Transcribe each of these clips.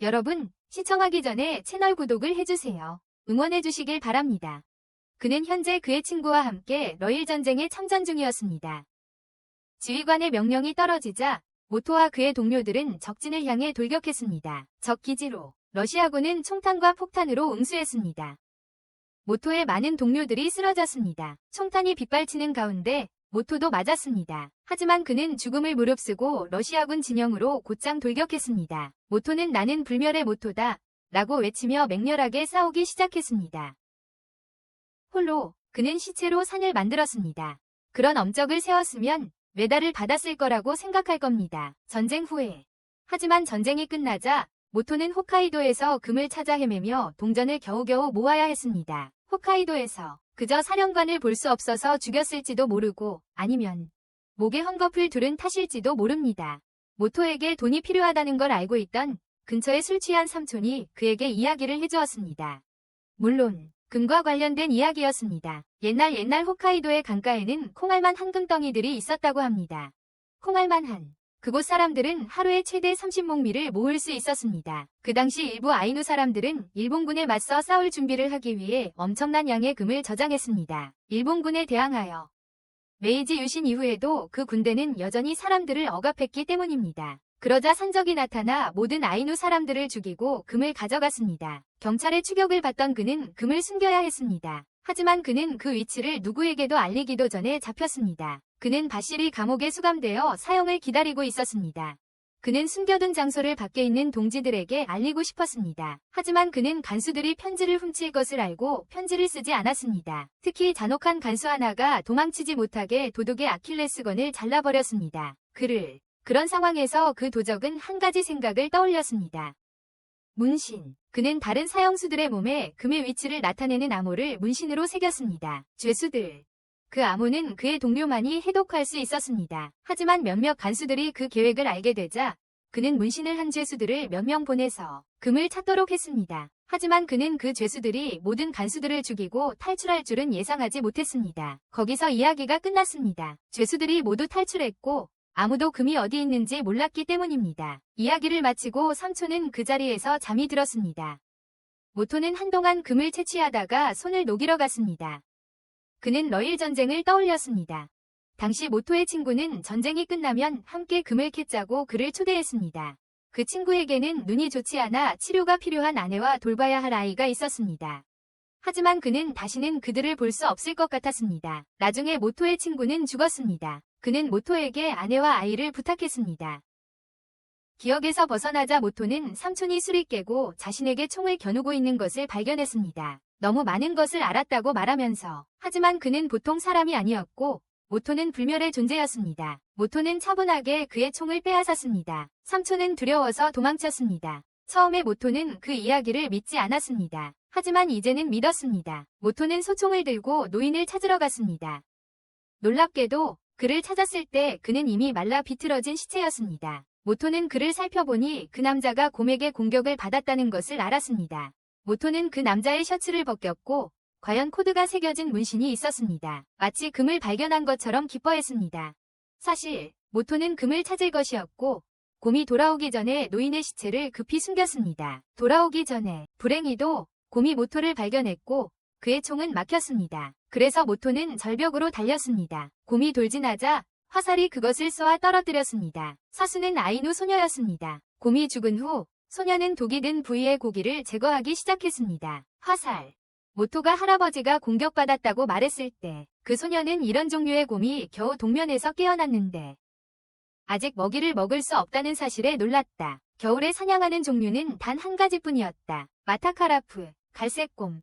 여러분, 시청하기 전에 채널 구독을 해주세요. 응원해주시길 바랍니다. 그는 현재 그의 친구와 함께 러일 전쟁에 참전 중이었습니다. 지휘관의 명령이 떨어지자 모토와 그의 동료들은 적진을 향해 돌격했습니다. 적 기지로 러시아군은 총탄과 폭탄으로 응수했습니다. 모토의 많은 동료들이 쓰러졌습니다. 총탄이 빗발치는 가운데 모토도 맞았습니다. 하지만 그는 죽음을 무릅쓰고 러시아군 진영으로 곧장 돌격했습니다. 모토는 나는 불멸의 모토다 라고 외치며 맹렬하게 싸우기 시작했습니다. 홀로 그는 시체로 산을 만들었습니다. 그런 엄적을 세웠으면 메달을 받았을 거라고 생각할 겁니다. 전쟁 후에. 하지만 전쟁이 끝나자 모토는 홋카이도에서 금을 찾아 헤매며 동전을 겨우겨우 모아야 했습니다. 홋카이도에서 그저 사령관을 볼 수 없어서 죽였을지도 모르고 아니면 목에 헝겊을 두른 탓일지도 모릅니다. 모토에게 돈이 필요하다는 걸 알고 있던 근처에 술 취한 삼촌이 그에게 이야기를 해주었습니다. 물론 금과 관련된 이야기였습니다. 옛날 홋카이도의 강가에는 콩알만 황금덩이들이 있었다고 합니다. 콩알만 한 그곳 사람들은 하루에 최대 30몽미를 모을 수 있었습니다. 그 당시 일부 아이누 사람들은 일본군에 맞서 싸울 준비를 하기 위해 엄청난 양의 금을 저장했습니다. 일본군에 대항하여 메이지 유신 이후에도 그 군대는 여전히 사람들을 억압했기 때문입니다. 그러자 산적이 나타나 모든 아이누 사람들을 죽이고 금을 가져갔습니다. 경찰의 추격을 받던 그는 금을 숨겨야 했습니다. 하지만 그는 그 위치를 누구에게도 알리기도 전에 잡혔습니다. 그는 바시리 감옥에 수감되어 사형을 기다리고 있었습니다. 그는 숨겨둔 장소를 밖에 있는 동지들에게 알리고 싶었습니다. 하지만 그는 간수들이 편지를 훔칠 것을 알고 편지를 쓰지 않았습니다. 특히 잔혹한 간수 하나가 도망치지 못하게 도둑의 아킬레스건을 잘라버렸습니다. 그런 상황에서 그 도적은 한 가지 생각을 떠올렸습니다. 문신. 그는 다른 사형수들의 몸에 금의 위치를 나타내는 암호를 문신으로 새겼습니다. 죄수들. 그 암호는 그의 동료만이 해독할 수 있었습니다. 하지만 몇몇 간수들이 그 계획을 알게 되자 그는 문신을 한 죄수들을 몇 명 보내서 금을 찾도록 했습니다. 하지만 그는 그 죄수들이 모든 간수들을 죽이고 탈출할 줄은 예상하지 못했습니다. 거기서 이야기가 끝났습니다. 죄수들이 모두 탈출했고 아무도 금이 어디 있는지 몰랐기 때문입니다. 이야기를 마치고 삼촌은 그 자리에서 잠이 들었습니다. 모토는 한동안 금을 채취하다가 손을 녹이러 갔습니다. 그는 러일 전쟁을 떠올렸습니다. 당시 모토의 친구는 전쟁이 끝나면 함께 금을 캤자고 그를 초대했습니다. 그 친구에게는 눈이 좋지 않아 치료가 필요한 아내와 돌봐야 할 아이가 있었습니다. 하지만 그는 다시는 그들을 볼 수 없을 것 같았습니다. 나중에 모토의 친구는 죽었습니다. 그는 모토에게 아내와 아이를 부탁했습니다. 기억에서 벗어나자 모토는 삼촌이 술이 깨고 자신에게 총을 겨누고 있는 것을 발견했습니다. 너무 많은 것을 알았다고 말하면서. 하지만 그는 보통 사람이 아니었고 모토는 불멸의 존재였습니다. 모토는 차분하게 그의 총을 빼앗았습니다. 삼촌은 두려워서 도망쳤습니다. 처음에 모토는 그 이야기를 믿지 않았습니다. 하지만 이제는 믿었습니다. 모토는 소총을 들고 노인을 찾으러 갔습니다. 놀랍게도 그를 찾았을 때 그는 이미 말라 비틀어진 시체였습니다. 모토는 그를 살펴보니 그 남자가 곰에게 공격을 받았다는 것을 알았습니다. 모토는 그 남자의 셔츠를 벗겼고 과연 코드가 새겨진 문신이 있었습니다. 마치 금을 발견한 것처럼 기뻐했습니다. 사실 모토는 금을 찾을 것이었고 곰이 돌아오기 전에 노인의 시체를 급히 숨겼습니다. 돌아오기 전에 불행히도 곰이 모토를 발견했고 그의 총은 막혔습니다. 그래서 모토는 절벽으로 달렸습니다. 곰이 돌진하자 화살이 그것을 쏘아 떨어뜨렸습니다. 사수는 아이누 소녀였습니다. 곰이 죽은 후 소녀는 독이 든 부위의 고기를 제거하기 시작했습니다. 화살. 모토가 할아버지가 공격받았다고 말했을 때 그 소녀는 이런 종류의 곰이 겨우 동면에서 깨어났는데 아직 먹이를 먹을 수 없다는 사실에 놀랐다. 겨울에 사냥하는 종류는 단 한 가지뿐이었다. 마타카라프, 갈색곰.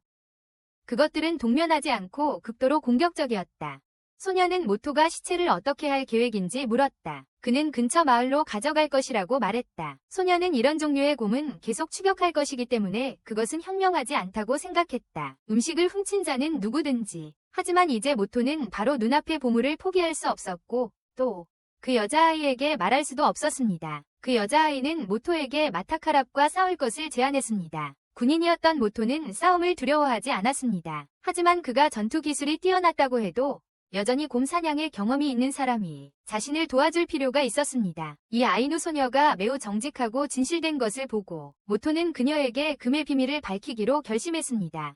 그것들은 동면하지 않고 극도로 공격적이었다. 소녀는 모토가 시체를 어떻게 할 계획인지 물었다. 그는 근처 마을로 가져갈 것이라고 말했다. 소녀는 이런 종류의 곰은 계속 추격할 것이기 때문에 그것은 현명하지 않다고 생각했다. 음식을 훔친 자는 누구든지. 하지만 이제 모토는 바로 눈앞의 보물을 포기할 수 없었고 또 그 여자아이에게 말할 수도 없었습니다. 그 여자아이는 모토에게 마타카랍과 싸울 것을 제안했습니다. 군인이었던 모토는 싸움을 두려워하지 않았습니다. 하지만 그가 전투 기술이 뛰어났다고 해도 여전히 곰 사냥의 경험이 있는 사람이 자신을 도와줄 필요가 있었습니다. 이 아이누 소녀가 매우 정직하고 진실된 것을 보고 모토는 그녀에게 금의 비밀을 밝히기로 결심했습니다.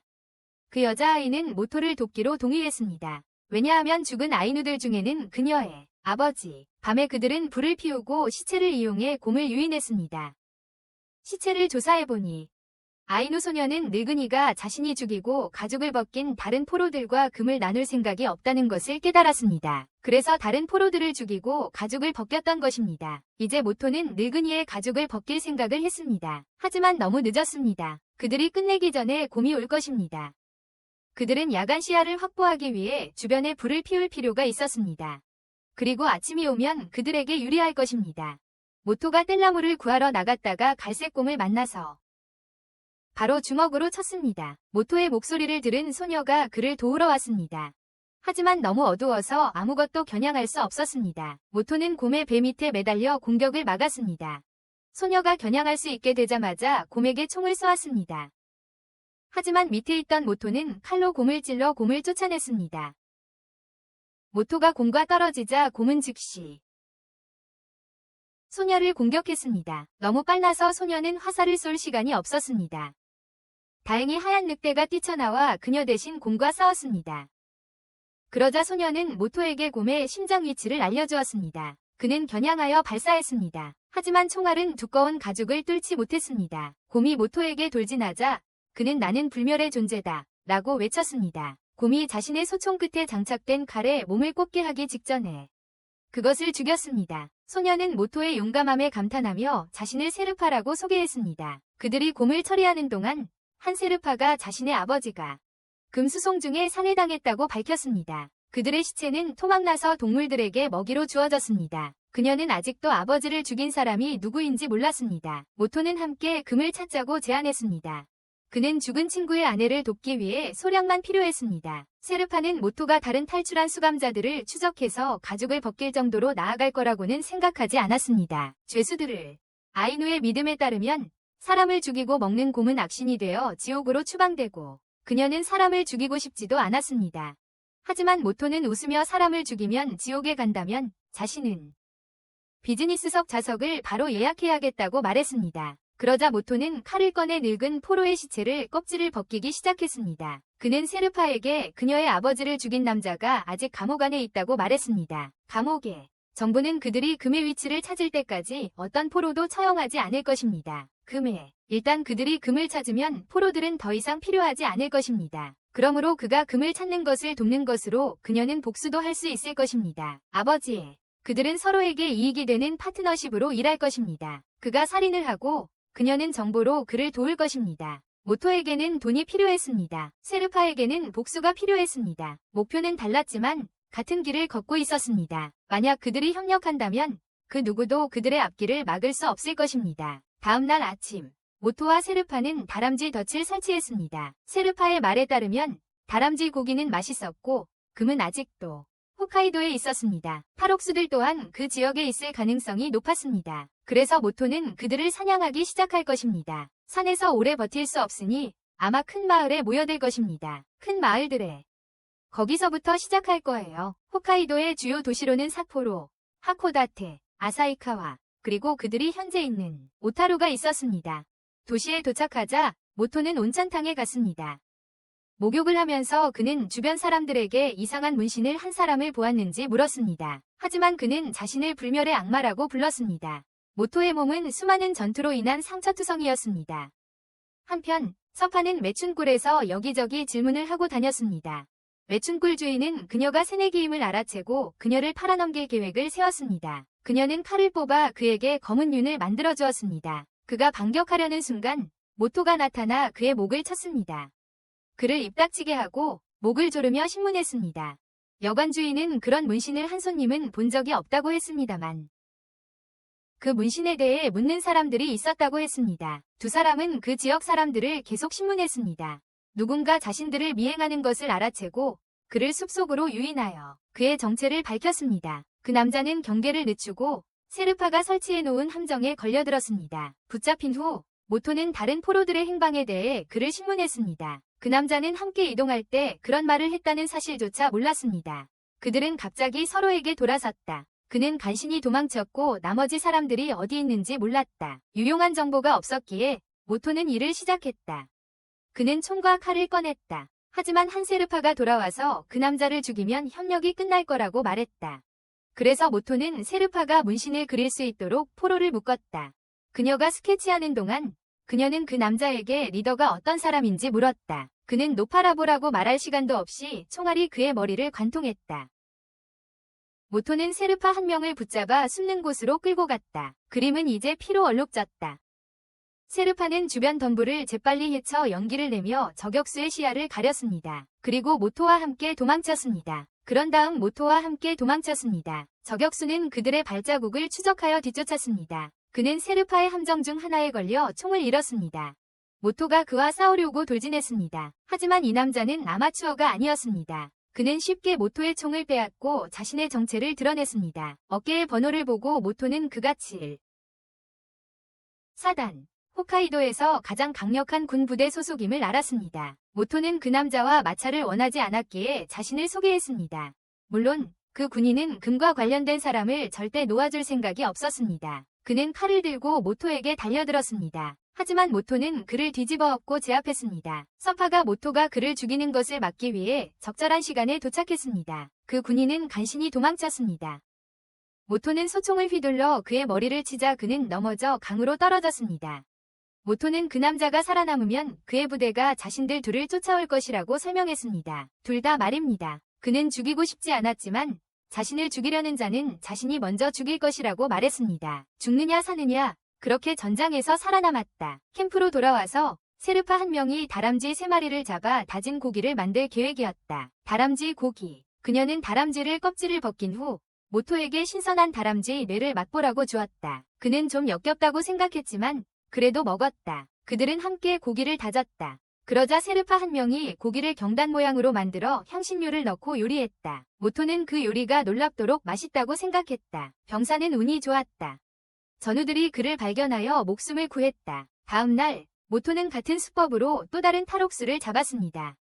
그 여자아이는 모토를 돕기로 동의했습니다. 왜냐하면 죽은 아이누들 중에는 그녀의 아버지, 밤에 그들은 불을 피우고 시체를 이용해 곰을 유인했습니다. 시체를 조사해보니 아이누 소녀는 늙은이가 자신이 죽이고 가죽을 벗긴 다른 포로들과 금을 나눌 생각이 없다는 것을 깨달았습니다. 그래서 다른 포로들을 죽이고 가죽을 벗겼던 것입니다. 이제 모토는 늙은이의 가죽을 벗길 생각을 했습니다. 하지만 너무 늦었습니다. 그들이 끝내기 전에 곰이 올 것입니다. 그들은 야간 시야를 확보하기 위해 주변에 불을 피울 필요가 있었습니다. 그리고 아침이 오면 그들에게 유리할 것입니다. 모토가 뗄나무를 구하러 나갔다가 갈색곰을 만나서 바로 주먹으로 쳤습니다. 모토의 목소리를 들은 소녀가 그를 도우러 왔습니다. 하지만 너무 어두워서 아무것도 겨냥할 수 없었습니다. 모토는 곰의 배 밑에 매달려 공격을 막았습니다. 소녀가 겨냥할 수 있게 되자마자 곰에게 총을 쏘았습니다. 하지만 밑에 있던 모토는 칼로 곰을 찔러 곰을 쫓아냈습니다. 모토가 곰과 떨어지자 곰은 즉시 소녀를 공격했습니다. 너무 빨라서 소녀는 화살을 쏠 시간이 없었습니다. 다행히 하얀 늑대가 뛰쳐나와 그녀 대신 곰과 싸웠습니다. 그러자 소녀는 모토에게 곰의 심장 위치를 알려주었습니다. 그는 겨냥하여 발사했습니다. 하지만 총알은 두꺼운 가죽을 뚫지 못했습니다. 곰이 모토에게 돌진하자 그는 나는 불멸의 존재다 라고 외쳤습니다. 곰이 자신의 소총 끝에 장착된 칼에 몸을 꽂게 하기 직전에 그것을 죽였습니다. 소녀는 모토의 용감함에 감탄하며 자신을 세르파라고 소개했습니다. 그들이 곰을 처리하는 동안 한 세르파가 자신의 아버지가 금수송 중에 살해당했다고 밝혔습니다. 그들의 시체는 토막나서 동물들에게 먹이로 주어졌습니다. 그녀는 아직도 아버지를 죽인 사람이 누구인지 몰랐습니다. 모토는 함께 금을 찾자고 제안했습니다. 그는 죽은 친구의 아내를 돕기 위해 소량만 필요했습니다. 세르파는 모토가 다른 탈출한 수감자들을 추적해서 가죽을 벗길 정도로 나아갈 거라고는 생각하지 않았습니다. 죄수들을 아이누의 믿음에 따르면 사람을 죽이고 먹는 곰은 악신이 되어 지옥으로 추방되고 그녀는 사람을 죽이고 싶지도 않았습니다. 하지만 모토는 웃으며 사람을 죽이면 지옥에 간다면 자신은 비즈니스석 좌석을 바로 예약해야겠다고 말했습니다. 그러자 모토는 칼을 꺼내 늙은 포로의 시체를 껍질을 벗기기 시작했습니다. 그는 세르파에게 그녀의 아버지를 죽인 남자가 아직 감옥 안에 있다고 말했습니다. 감옥의 정부는 그들이 금의 위치를 찾을 때까지 어떤 포로도 처형하지 않을 것입니다. 일단 그들이 금을 찾으면 포로들은 더 이상 필요하지 않을 것입니다. 그러므로 그가 금을 찾는 것을 돕는 것으로 그녀는 복수도 할 수 있을 것입니다. 아버지, 그들은 서로에게 이익이 되는 파트너십으로 일할 것입니다. 그가 살인을 하고 그녀는 정보로 그를 도울 것입니다. 모토에게는 돈이 필요했습니다. 세르파에게는 복수가 필요했습니다. 목표는 달랐지만 같은 길을 걷고 있었습니다. 만약 그들이 협력한다면 그 누구도 그들의 앞길을 막을 수 없을 것입니다. 다음 날 아침, 모토와 세르파는 다람쥐 덫을 설치했습니다. 세르파의 말에 따르면 다람쥐 고기는 맛있었고 금은 아직도 홋카이도에 있었습니다. 탈옥수들 또한 그 지역에 있을 가능성이 높았습니다. 그래서 모토는 그들을 사냥하기 시작할 것입니다. 산에서 오래 버틸 수 없으니 아마 큰 마을에 모여들 것입니다. 큰 마을들에 거기서부터 시작할 거예요. 홋카이도의 주요 도시로는 삿포로, 하코다테, 아사히카와 그리고 그들이 현재 있는 오타루가 있었습니다. 도시에 도착하자 모토는 온천탕에 갔습니다. 목욕을 하면서 그는 주변 사람들에게 이상한 문신을 한 사람을 보았는지 물었습니다. 하지만 그는 자신을 불멸의 악마라고 불렀습니다. 모토의 몸은 수많은 전투로 인한 상처투성이었습니다. 한편 서파는 매춘굴에서 여기저기 질문을 하고 다녔습니다. 매춘굴 주인은 그녀가 새내기임을 알아채고 그녀를 팔아넘길 계획을 세웠습니다. 그녀는 칼을 뽑아 그에게 검은 윤을 만들어 주었습니다. 그가 반격하려는 순간 모토가 나타나 그의 목을 쳤습니다. 그를 입닥치게 하고 목을 조르며 신문했습니다. 여관 주인은 그런 문신을 한 손님은 본 적이 없다고 했습니다만 그 문신에 대해 묻는 사람들이 있었다고 했습니다. 두 사람은 그 지역 사람들을 계속 신문했습니다. 누군가 자신들을 미행하는 것을 알아채고 그를 숲속으로 유인하여 그의 정체를 밝혔습니다. 그 남자는 경계를 늦추고 세르파가 설치해놓은 함정에 걸려들었습니다. 붙잡힌 후 모토는 다른 포로들의 행방에 대해 그를 신문했습니다. 그 남자는 함께 이동할 때 그런 말을 했다는 사실조차 몰랐습니다. 그들은 갑자기 서로에게 돌아섰다. 그는 간신히 도망쳤고 나머지 사람들이 어디 있는지 몰랐다. 유용한 정보가 없었기에 모토는 일을 시작했다. 그는 총과 칼을 꺼냈다. 하지만 한 세르파가 돌아와서 그 남자를 죽이면 협력이 끝날 거라고 말했다. 그래서 모토는 세르파가 문신을 그릴 수 있도록 포로를 묶었다. 그녀가 스케치하는 동안 그녀는 그 남자에게 리더가 어떤 사람인지 물었다. 그는 노파라보라고 말할 시간도 없이 총알이 그의 머리를 관통했다. 모토는 세르파 한 명을 붙잡아 숨는 곳으로 끌고 갔다. 그림은 이제 피로 얼룩졌다. 세르파는 주변 덤불을 재빨리 헤쳐 연기를 내며 저격수의 시야를 가렸습니다. 그리고 모토와 함께 도망쳤습니다. 그런 다음 모토와 함께 도망쳤습니다. 저격수는 그들의 발자국을 추적하여 뒤쫓았습니다. 그는 세르파의 함정 중 하나에 걸려 총을 잃었습니다. 모토가 그와 싸우려고 돌진했습니다. 하지만 이 남자는 아마추어가 아니었습니다. 그는 쉽게 모토의 총을 빼앗고 자신의 정체를 드러냈습니다. 어깨의 번호를 보고 모토는 그가 7사단 홋카이도에서 가장 강력한 군 부대 소속임을 알았습니다. 모토는 그 남자와 마찰을 원하지 않았기에 자신을 소개했습니다. 물론 그 군인은 금과 관련된 사람을 절대 놓아줄 생각이 없었습니다. 그는 칼을 들고 모토에게 달려들었습니다. 하지만 모토는 그를 뒤집어 엎고 제압했습니다. 서파가 모토가 그를 죽이는 것을 막기 위해 적절한 시간에 도착했습니다. 그 군인은 간신히 도망쳤습니다. 모토는 소총을 휘둘러 그의 머리를 치자 그는 넘어져 강으로 떨어졌습니다. 모토는 그 남자가 살아남으면 그의 부대가 자신들 둘을 쫓아올 것이라고 설명했습니다. 둘 다 말입니다. 그는 죽이고 싶지 않았지만 자신을 죽이려는 자는 자신이 먼저 죽일 것이라고 말했습니다. 죽느냐 사느냐 그렇게 전장에서 살아남았다. 캠프로 돌아와서 세르파 한 명이 다람쥐 3마리를 잡아 다진 고기를 만들 계획이었다. 다람쥐 고기. 그녀는 다람쥐를 껍질을 벗긴 후 모토에게 신선한 다람쥐 뇌를 맛보라고 주었다. 그는 좀 역겹다고 생각했지만 그래도 먹었다. 그들은 함께 고기를 다졌다. 그러자 세르파 한 명이 고기를 경단 모양으로 만들어 향신료를 넣고 요리했다. 모토는 그 요리가 놀랍도록 맛있다고 생각했다. 병사는 운이 좋았다. 전우들이 그를 발견하여 목숨을 구했다. 다음 날 모토는 같은 수법으로 또 다른 탈옥수를 잡았습니다.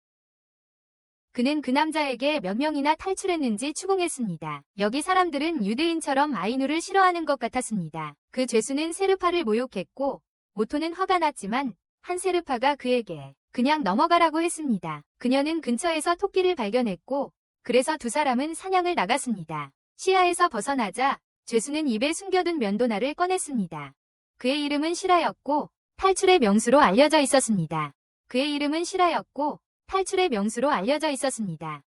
그는 그 남자에게 몇 명이나 탈출했는지 추궁했습니다. 여기 사람들은 유대인처럼 아이누를 싫어하는 것 같았습니다. 그 죄수는 세르파를 모욕했고 모토는 화가 났지만 한 세르파가 그에게 그냥 넘어가라고 했습니다. 그녀는 근처에서 토끼를 발견했고 그래서 두 사람은 사냥을 나갔습니다. 시야에서 벗어나자 죄수는 입에 숨겨둔 면도날을 꺼냈습니다. 그의 이름은 시라였고 탈출의 명수로 알려져 있었습니다.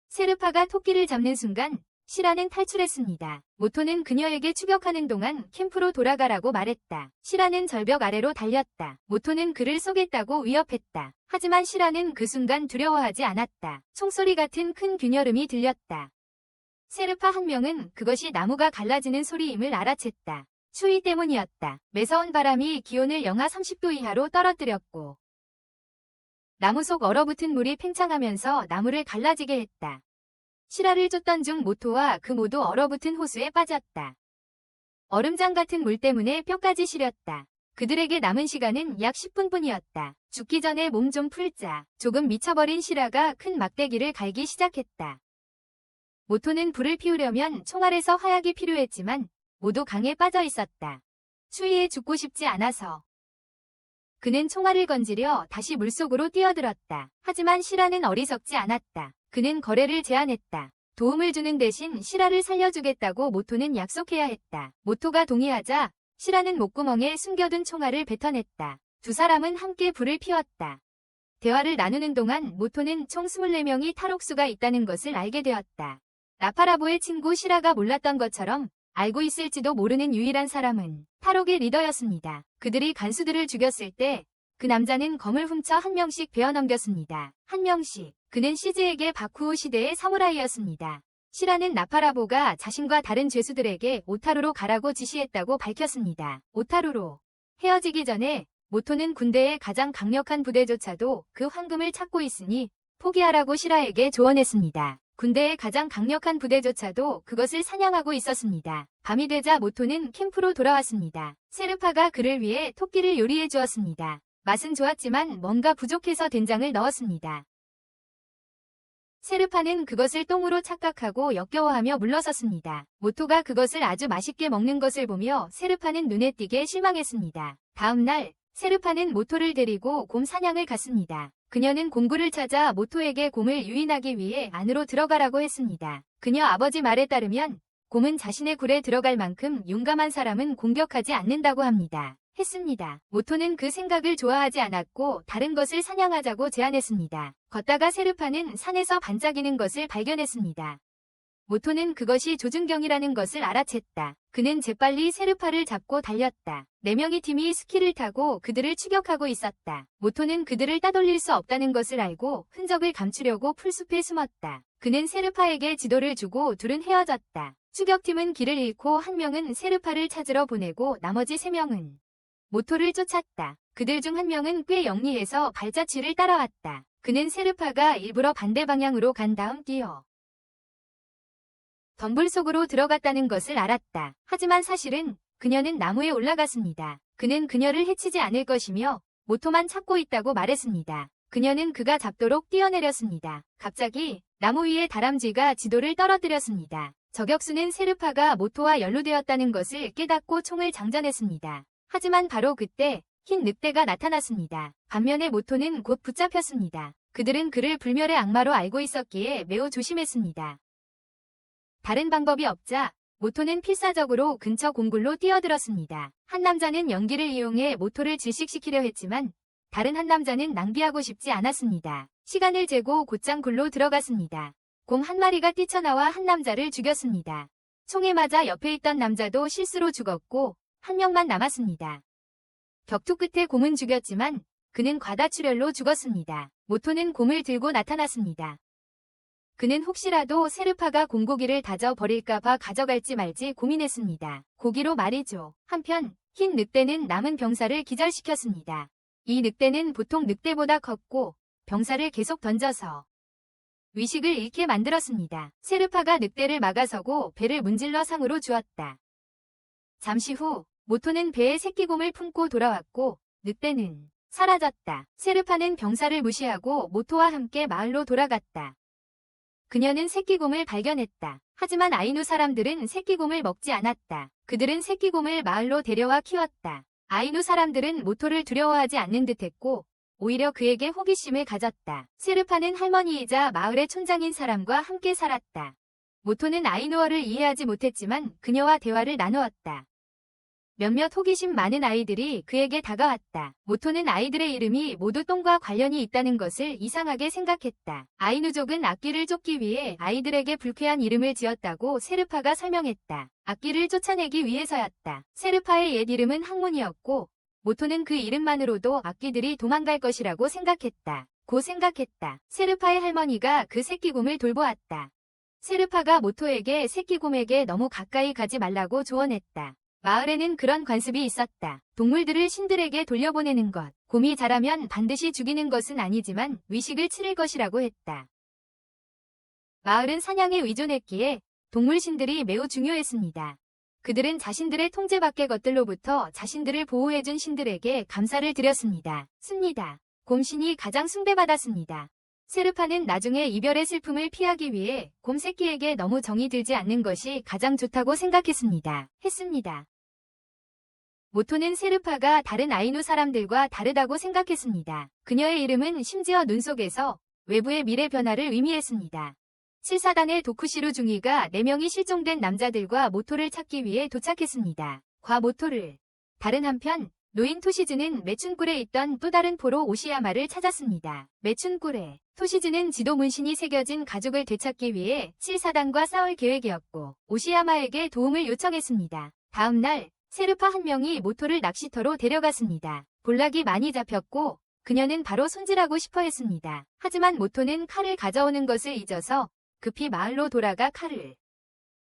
세르파가 토끼를 잡는 순간 시라는 탈출했습니다. 모토는 그녀에게 추격하는 동안 캠프로 돌아가라고 말했다. 시라는 절벽 아래로 달렸다. 모토는 그를 쏘겠다고 위협했다. 하지만 시라는 그 순간 두려워하지 않았다. 총소리 같은 큰 균열음이 들렸다. 세르파 한 명은 그것이 나무가 갈라지는 소리임을 알아챘다. 추위 때문이었다. 매서운 바람이 기온을 영하 30도 이하로 떨어뜨렸고 나무 속 얼어붙은 물이 팽창하면서 나무를 갈라지게 했다. 시라를 쫓던 중 모토와 그 모두 얼어붙은 호수에 빠졌다. 얼음장 같은 물 때문에 뼈까지 시렸다. 그들에게 남은 시간은 약 10분뿐이었다. 죽기 전에 몸 좀 풀자. 조금 미쳐버린 시라가 큰 막대기를 갈기 시작했다. 모토는 불을 피우려면 총알에서 화약이 필요했지만 모두 강에 빠져 있었다. 추위에 죽고 싶지 않아서. 그는 총알을 건지려 다시 물속으로 뛰어들었다. 하지만 시라는 어리석지 않았다. 그는 거래를 제안했다. 도움을 주는 대신 시라를 살려주겠다고 모토는 약속해야 했다. 모토가 동의하자 시라는 목구멍에 숨겨둔 총알을 뱉어냈다. 두 사람은 함께 불을 피웠다. 대화를 나누는 동안 모토는 총 24명이 탈옥수가 있다는 것을 알게 되었다. 라파라보의 친구 시라가 몰랐던 것처럼 알고 있을지도 모르는 유일한 사람은 탈옥의 리더였습니다. 그들이 간수들을 죽였을 때 그 남자는 검을 훔쳐 한 명씩 베어넘겼습니다. 한 명씩. 그는 시즈에게 바쿠오 시대의 사무라이였습니다. 시라는 라파라보가 자신과 다른 죄수들에게 오타루로 가라고 지시했다고 밝혔습니다. 오타루로. 헤어지기 전에 모토는 군대의 가장 강력한 부대조차도 그 황금을 찾고 있으니 포기하라고 시라에게 조언했습니다. 군대의 가장 강력한 부대조차도 그것을 사냥하고 있었습니다. 밤이 되자 모토는 캠프로 돌아왔습니다. 세르파가 그를 위해 토끼를 요리해 주었습니다. 맛은 좋았지만 뭔가 부족해서 된장을 넣었습니다. 세르파는 그것을 똥으로 착각하고 역겨워하며 물러섰습니다. 모토가 그것을 아주 맛있게 먹는 것을 보며 세르파는 눈에 띄게 실망했습니다. 다음 날 세르파는 모토를 데리고 곰 사냥을 갔습니다. 그녀는 공구를 찾아 모토에게 곰을 유인하기 위해 안으로 들어가라고 했습니다. 그녀 아버지 말에 따르면 곰은 자신의 굴에 들어갈 만큼 용감한 사람은 공격하지 않는다고 합니다. 했습니다. 모토는 그 생각을 좋아하지 않았고 다른 것을 사냥하자고 제안했습니다. 걷다가 세르파는 산에서 반짝이는 것을 발견했습니다. 모토는 그것이 조준경이라는 것을 알아챘다. 그는 재빨리 세르파를 잡고 달렸다. 4명의 팀이 스키를 타고 그들을 추격하고 있었다. 모토는 그들을 따돌릴 수 없다는 것을 알고 흔적을 감추려고 풀숲에 숨었다. 그는 세르파에게 지도를 주고 둘은 헤어졌다. 추격팀은 길을 잃고 한 명은 세르파를 찾으러 보내고 나머지 3명은 모토를 쫓았다. 그들 중 한 명은 꽤 영리해서 발자취를 따라왔다. 그는 세르파가 일부러 반대 방향으로 간 다음 뛰어 덤불 속으로 들어갔다는 것을 알았다. 하지만 사실은 그녀는 나무에 올라갔습니다. 그는 그녀를 해치지 않을 것이며 모토만 찾고 있다고 말했습니다. 그녀는 그가 잡도록 뛰어내렸습니다. 갑자기 나무 위에 다람쥐가 지도를 떨어뜨렸습니다. 저격수는 세르파가 모토와 연루되었다는 것을 깨닫고 총을 장전했습니다. 하지만 바로 그때 흰 늑대가 나타났습니다. 반면에 모토는 곧 붙잡혔습니다. 그들은 그를 불멸의 악마로 알고 있었기에 매우 조심했습니다. 다른 방법이 없자 모토는 필사적으로 근처 공굴로 뛰어들었습니다. 한 남자는 연기를 이용해 모토를 질식시키려 했지만 다른 한 남자는 낭비하고 싶지 않았습니다. 시간을 재고 곧장 굴로 들어갔습니다. 곰 한 마리가 뛰쳐나와 한 남자를 죽였습니다. 총에 맞아 옆에 있던 남자도 실수로 죽었고 한 명만 남았습니다. 격투 끝에 곰은 죽였지만 그는 과다출혈로 죽었습니다. 모토는 곰을 들고 나타났습니다. 그는 혹시라도 세르파가 곰고기를 다져 버릴까봐 가져갈지 말지 고민했습니다. 고기로 말이죠. 한편 흰 늑대는 남은 병사를 기절시켰습니다. 이 늑대는 보통 늑대보다 컸고 병사를 계속 던져서 위식을 잃게 만들었습니다. 세르파가 늑대를 막아서고 배를 문질러 상으로 주었다. 잠시 후 모토는 배에 새끼곰을 품고 돌아왔고 늑대는 사라졌다. 세르파는 병사를 무시하고 모토와 함께 마을로 돌아갔다. 그녀는 새끼곰을 발견했다. 하지만 아이누 사람들은 새끼곰을 먹지 않았다. 그들은 새끼곰을 마을로 데려와 키웠다. 아이누 사람들은 모토를 두려워하지 않는 듯했고 오히려 그에게 호기심을 가졌다. 세르파는 할머니이자 마을의 촌장인 사람과 함께 살았다. 모토는 아이누어를 이해하지 못했지만 그녀와 대화를 나누었다. 몇몇 호기심 많은 아이들이 그에게 다가왔다. 모토는 아이들의 이름이 모두 똥과 관련이 있다는 것을 이상하게 생각했다. 아이누족은 악귀를 쫓기 위해 아이들에게 불쾌한 이름을 지었다고 세르파가 설명했다. 악귀를 쫓아내기 위해서였다. 세르파의 옛 이름은 항문이었고 모토는 그 이름만으로도 악귀들이 도망갈 것이라고 생각했다. 고 생각했다. 세르파의 할머니가 그 새끼곰을 돌보았다. 세르파가 모토에게 새끼곰에게 너무 가까이 가지 말라고 조언했다. 마을에는 그런 관습이 있었다. 동물들을 신들에게 돌려보내는 것. 곰이 자라면 반드시 죽이는 것은 아니지만 위식을 치를 것이라고 했다. 마을은 사냥에 의존했기에 동물신들이 매우 중요했습니다. 그들은 자신들의 통제 밖의 것들로부터 자신들을 보호해준 신들에게 감사를 드렸습니다. 습니다. 곰신이 가장 숭배받았습니다. 세르파는 나중에 이별의 슬픔을 피하기 위해 곰 새끼에게 너무 정이 들지 않는 것이 가장 좋다고 생각했습니다. 했습니다. 모토는 세르파가 다른 아이누 사람들과 다르다고 생각했습니다. 그녀의 이름은 심지어 눈 속에서 외부의 미래 변화를 의미했습니다. 7사단의 도쿠시루 중위가 4명이 실종된 남자들과 모토를 찾기 위해 도착했습니다. 과 모토를. 다른 한편 노인 토시즈는 매춘굴에 있던 또 다른 포로 오시야마를 찾았습니다. 매춘굴에 토시즈는 지도 문신이 새겨진 가죽을 되찾기 위해 7사단과 싸울 계획이었고 오시야마에게 도움을 요청했습니다. 다음 날 세르파 한 명이 모토를 낚시터로 데려갔습니다. 볼락이 많이 잡혔고 그녀는 바로 손질하고 싶어 했습니다. 하지만 모토는 칼을 가져오는 것을 잊어서 급히 마을로 돌아가 칼을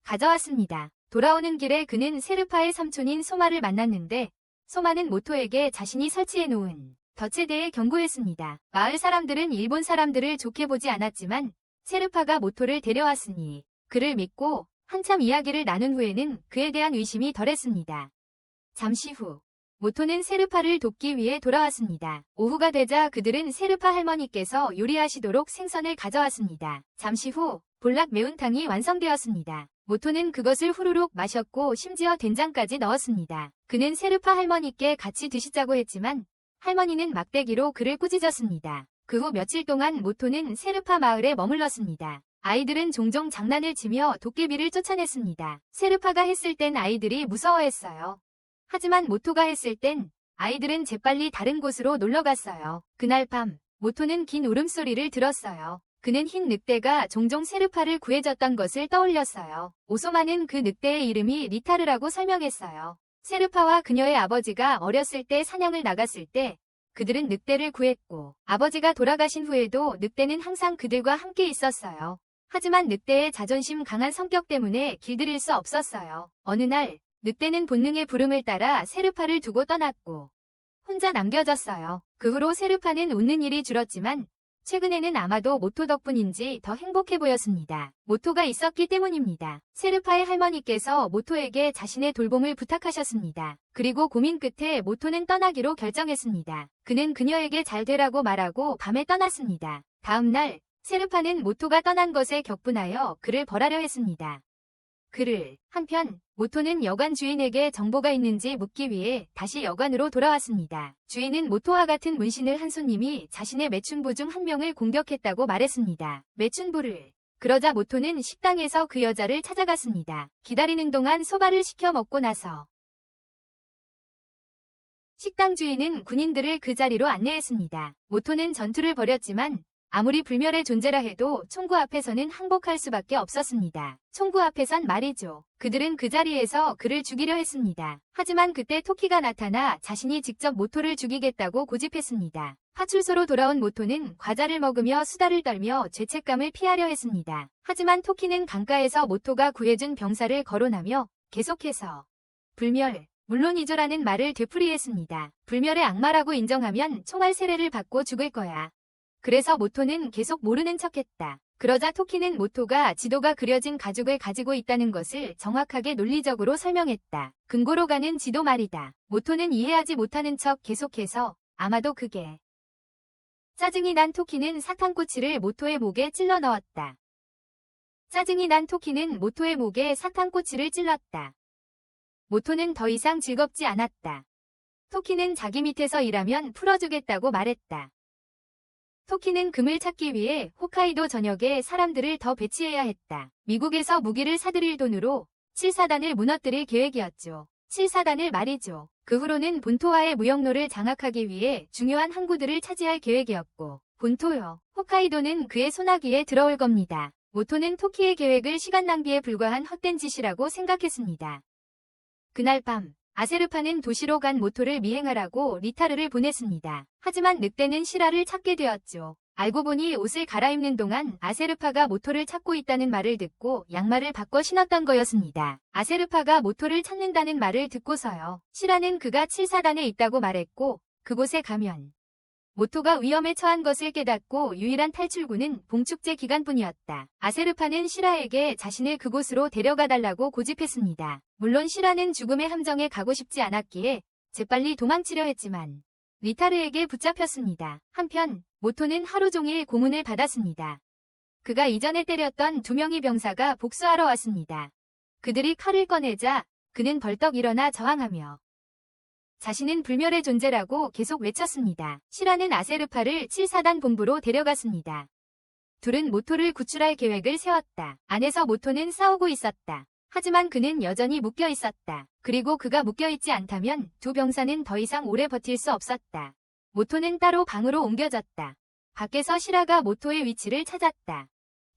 가져왔습니다. 돌아오는 길에 그는 세르파의 삼촌인 소마를 만났는데 소마는 모토에게 자신이 설치해 놓은 덫에 대해 경고했습니다. 마을 사람들은 일본 사람들을 좋게 보지 않았지만 세르파가 모토를 데려왔으니 그를 믿고 한참 이야기를 나눈 후에는 그에 대한 의심이 덜했습니다. 잠시 후 모토는 세르파를 돕기 위해 돌아왔습니다. 오후가 되자 그들은 세르파 할머니께서 요리하시도록 생선을 가져왔습니다. 잠시 후 볼락 매운탕이 완성되었습니다. 모토는 그것을 후루룩 마셨고 심지어 된장까지 넣었습니다. 그는 세르파 할머니께 같이 드시자고 했지만 할머니는 막대기로 그를 꾸짖었습니다. 그 후 며칠 동안 모토는 세르파 마을에 머물렀습니다. 아이들은 종종 장난을 치며 도깨비를 쫓아냈습니다. 세르파가 했을 땐 아이들이 무서워했어요. 하지만 모토가 했을 땐 아이들은 재빨리 다른 곳으로 놀러갔어요. 그날 밤 모토는 긴 울음소리를 들었어요. 그는 흰 늑대가 종종 세르파를 구해줬던 것을 떠올렸어요. 오소마는 그 늑대의 이름이 리타르라고 설명했어요. 세르파와 그녀의 아버지가 어렸을 때 사냥을 나갔을 때 그들은 늑대를 구했고 아버지가 돌아가신 후에도 늑대는 항상 그들과 함께 있었어요. 하지만 늑대의 자존심 강한 성격 때문에 길들일 수 없었어요. 어느 날 늑대는 본능의 부름을 따라 세르파를 두고 떠났고 혼자 남겨졌어요. 그 후로 세르파는 웃는 일이 줄었지만 최근에는 아마도 모토 덕분인지 더 행복해 보였습니다. 모토가 있었기 때문입니다. 세르파의 할머니께서 모토에게 자신의 돌봄을 부탁하셨습니다. 그리고 고민 끝에 모토는 떠나기로 결정했습니다. 그는 그녀에게 잘 되라고 말하고 밤에 떠났습니다. 다음 날 세르파는 모토가 떠난 것에 격분하여 그를 벌하려 했습니다. 한편 모토는 여관 주인에게 정보가 있는지 묻기 위해 다시 여관으로 돌아왔습니다. 주인은 모토와 같은 문신을 한 손님이 자신의 매춘부 중 한 명을 공격했다고 말했습니다. 매춘부를. 그러자 모토는 식당에서 그 여자를 찾아갔습니다. 기다리는 동안 소바를 시켜 먹고 나서 식당 주인은 군인들을 그 자리로 안내했습니다. 모토는 전투를 벌였지만 아무리 불멸의 존재라 해도 총구 앞에서는 항복할 수밖에 없었습니다. 총구 앞에선 말이죠. 그들은 그 자리에서 그를 죽이려 했습니다. 하지만 그때 토키가 나타나 자신이 직접 모토를 죽이겠다고 고집했습니다. 파출소로 돌아온 모토는 과자를 먹으며 수다를 떨며 죄책감을 피하려 했습니다. 하지만 토키는 강가에서 모토가 구해준 병사를 거론하며 계속해서 불멸, 물론이죠라는 말을 되풀이했습니다. 불멸의 악마라고 인정하면 총알 세례를 받고 죽을 거야. 그래서 모토는 계속 모르는 척했다. 그러자 토키는 모토가 지도가 그려진 가죽을 가지고 있다는 것을 정확하게 논리적으로 설명했다. 금고로 가는 지도 말이다. 모토는 이해하지 못하는 척 계속해서 아마도 그게 짜증이 난 토키는 사탕꼬치를 모토의 목에 찔러 넣었다. 짜증이 난 토키는 모토의 목에 사탕꼬치를 찔렀다. 모토는 더 이상 즐겁지 않았다. 토키는 자기 밑에서 일하면 풀어주겠다고 말했다. 토키는 금을 찾기 위해 홋카이도 전역에 사람들을 더 배치해야 했다. 미국에서 무기를 사들일 돈으로 7사단을 무너뜨릴 계획이었죠. 7사단을 말이죠. 그 후로는 본토와의 무역로를 장악하기 위해 중요한 항구들을 차지할 계획이었고 본토요. 홋카이도는 그의 손아귀에 들어올 겁니다. 모토는 토키의 계획을 시간 낭비에 불과한 헛된 짓이라고 생각했습니다. 그날 밤 아세르파는 도시로 간 모토를 미행하라고 리타르를 보냈습니다. 하지만 늑대는 시라를 찾게 되었죠. 알고 보니 옷을 갈아입는 동안 아세르파가 모토를 찾고 있다는 말을 듣고 양말을 바꿔 신었던 거였습니다. 아세르파가 모토를 찾는다는 말을 듣고서요. 시라는 그가 7사단에 있다고 말했고 그곳에 가면 모토가 위험에 처한 것을 깨닫고 유일한 탈출구는 봉축제 기간뿐이었다. 아세르파는 시라에게 자신을 그곳으로 데려가 달라고 고집했습니다. 물론 시라는 죽음의 함정에 가고 싶지 않았기에 재빨리 도망치려 했지만 리타르에게 붙잡혔습니다. 한편 모토는 하루 종일 고문을 받았습니다. 그가 이전에 때렸던 2명의 병사가 복수하러 왔습니다. 그들이 칼을 꺼내자 그는 벌떡 일어나 저항하며 자신은 불멸의 존재라고 계속 외쳤습니다. 시라는 아세르파를 7사단 본부로 데려갔습니다. 둘은 모토를 구출할 계획을 세웠다. 안에서 모토는 싸우고 있었다. 하지만 그는 여전히 묶여 있었다. 그리고 그가 묶여 있지 않다면 두 병사는 더 이상 오래 버틸 수 없었다. 모토는 따로 방으로 옮겨졌다. 밖에서 시라가 모토의 위치를 찾았다.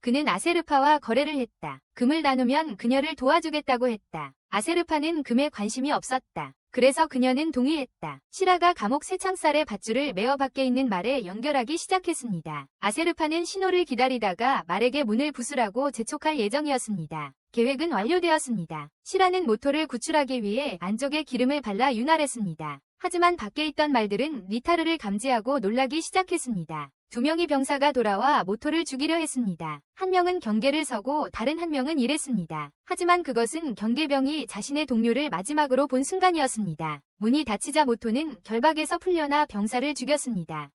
그는 아세르파와 거래를 했다. 금을 나누면 그녀를 도와주겠다고 했다. 아세르파는 금에 관심이 없었다. 그래서 그녀는 동의했다. 시라가 감옥 쇠창살의 밧줄을 메어 밖에 있는 말에 연결하기 시작했습니다. 아세르파는 신호를 기다리다가 말에게 문을 부수라고 재촉할 예정이었습니다. 계획은 완료되었습니다. 시라는 모토를 구출하기 위해 안쪽에 기름을 발라 윤활했습니다. 하지만 밖에 있던 말들은 리타르를 감지하고 놀라기 시작했습니다. 두 명의 병사가 돌아와 모토를 죽이려 했습니다. 한 명은 경계를 서고 다른 한 명은 일했습니다. 하지만 그것은 경계병이 자신의 동료를 마지막으로 본 순간이었습니다. 문이 닫히자 모토는 결박에서 풀려나 병사를 죽였습니다.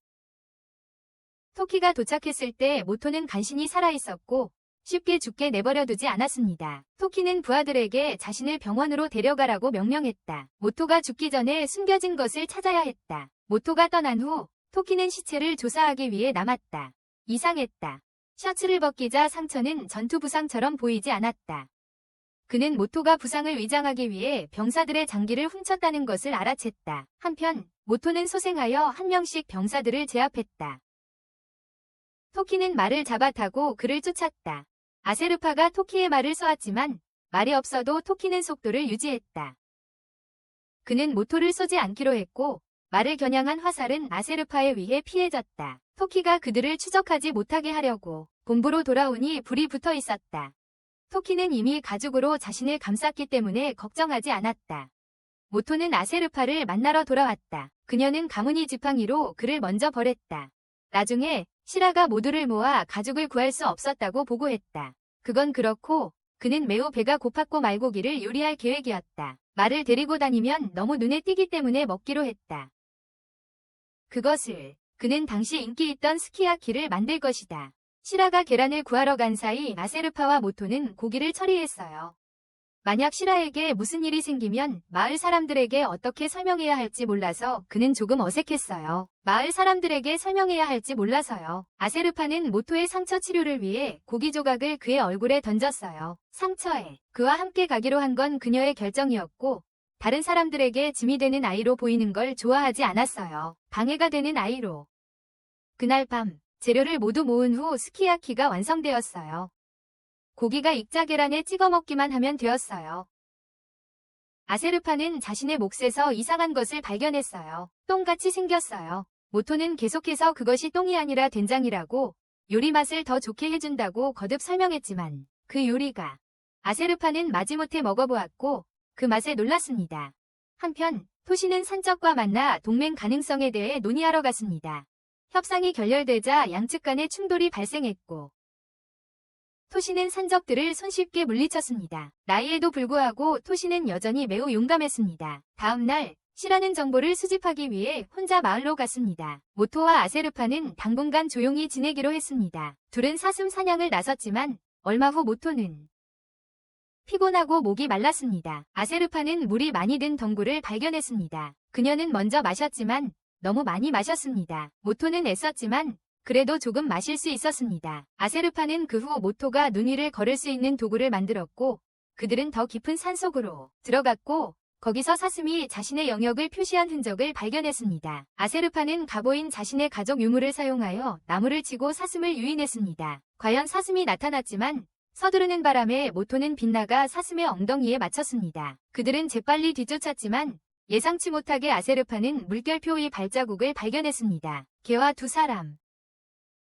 토키가 도착했을 때 모토는 간신히 살아있었고 쉽게 죽게 내버려 두지 않았습니다. 토키는 부하들에게 자신을 병원으로 데려가라고 명령했다. 모토가 죽기 전에 숨겨진 것을 찾아야 했다. 모토가 떠난 후 토키는 시체를 조사하기 위해 남았다. 이상했다. 셔츠를 벗기자 상처는 전투 부상처럼 보이지 않았다. 그는 모토가 부상을 위장하기 위해 병사들의 장기를 훔쳤다는 것을 알아챘다. 한편 모토는 소생하여 한 명씩 병사들을 제압했다. 토키는 말을 잡아타고 그를 쫓았다. 아세르파가 토키의 말을 쏘았지만 말이 없어도 토키는 속도를 유지했다. 그는 모토를 쏘지 않기로 했고 말을 겨냥한 화살은 아세르파에 의해 피해졌다. 토키가 그들을 추적하지 못하게 하려고 본부로 돌아오니 불이 붙어 있었다. 토키는 이미 가죽으로 자신을 감쌌기 때문에 걱정하지 않았다. 모토는 아세르파를 만나러 돌아왔다. 그녀는 가문이 지팡이로 그를 먼저 벌했다. 나중에 시라가 모두를 모아 가죽을 구할 수 없었다고 보고했다. 그건 그렇고 그는 매우 배가 고팠고 말고기를 요리할 계획이었다. 말을 데리고 다니면 너무 눈에 띄기 때문에 먹기로 했다. 그것을 그는 당시 인기 있던 스키야키를 만들 것이다. 시라가 계란을 구하러 간 사이 아세르파와 모토는 고기를 처리했어요. 만약 시라에게 무슨 일이 생기면 마을 사람들에게 어떻게 설명해야 할지 몰라서 그는 조금 어색했어요. 마을 사람들에게 설명해야 할지 몰라서요. 아세르파는 모토의 상처 치료를 위해 고기 조각을 그의 얼굴에 던졌어요. 상처에 그와 함께 가기로 한 건 그녀의 결정이었고 다른 사람들에게 짐이 되는 아이로 보이는 걸 좋아하지 않았어요. 방해가 되는 아이로. 그날 밤 재료를 모두 모은 후 스키야키가 완성되었어요. 고기가 익자 계란에 찍어 먹기만 하면 되었어요. 아세르파는 자신의 몫에서 이상한 것을 발견했어요. 똥같이 생겼어요. 모토는 계속해서 그것이 똥이 아니라 된장이라고 요리 맛을 더 좋게 해준다고 거듭 설명했지만 그 요리가 아세르파는 마지못해 먹어보았고 그 맛에 놀랐습니다. 한편 토시는 산적과 만나 동맹 가능성에 대해 논의하러 갔습니다. 협상이 결렬되자 양측 간의 충돌이 발생했고 토시는 산적들을 손쉽게 물리쳤습니다. 나이에도 불구하고 토시는 여전히 매우 용감했습니다. 다음 날 시라는 정보를 수집하기 위해 혼자 마을로 갔습니다. 모토와 아세르파는 당분간 조용히 지내기로 했습니다. 둘은 사슴 사냥을 나섰지만 얼마 후 모토는 피곤하고 목이 말랐습니다. 아세르파는 물이 많이 든 덩굴을 발견했습니다. 그녀는 먼저 마셨지만 너무 많이 마셨습니다. 모토는 애썼지만 그래도 조금 마실 수 있었습니다. 아세르파는 그 후 모토가 눈 위를 걸을 수 있는 도구를 만들었고 그들은 더 깊은 산속으로 들어갔고 거기서 사슴이 자신의 영역을 표시한 흔적을 발견했습니다. 아세르파는 가보인 자신의 가족 유물을 사용하여 나무를 치고 사슴을 유인했습니다. 과연 사슴이 나타났지만 서두르는 바람에 모토는 빗나가 사슴의 엉덩이에 맞췄습니다. 그들은 재빨리 뒤쫓았지만 예상치 못하게 아세르파는 물결표의 발자국을 발견했습니다. 개와 두 사람.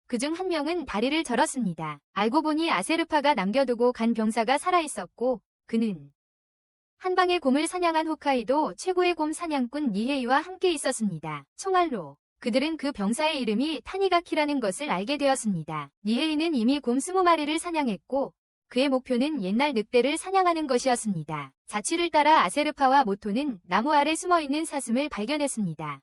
그중 한 명은 다리를 절었습니다. 알고 보니 아세르파가 남겨두고 간 병사가 살아있었고 그는 한 방에 곰을 사냥한 홋카이도 최고의 곰 사냥꾼 니헤이와 함께 있었습니다. 총알로 그들은 그 병사의 이름이 타니가키라는 것을 알게 되었습니다. 니헤이는 이미 곰 20마리를 사냥했고 그의 목표는 옛날 늑대를 사냥하는 것이었습니다. 자취를 따라 아세르파와 모토는 나무 아래 숨어있는 사슴을 발견했습니다.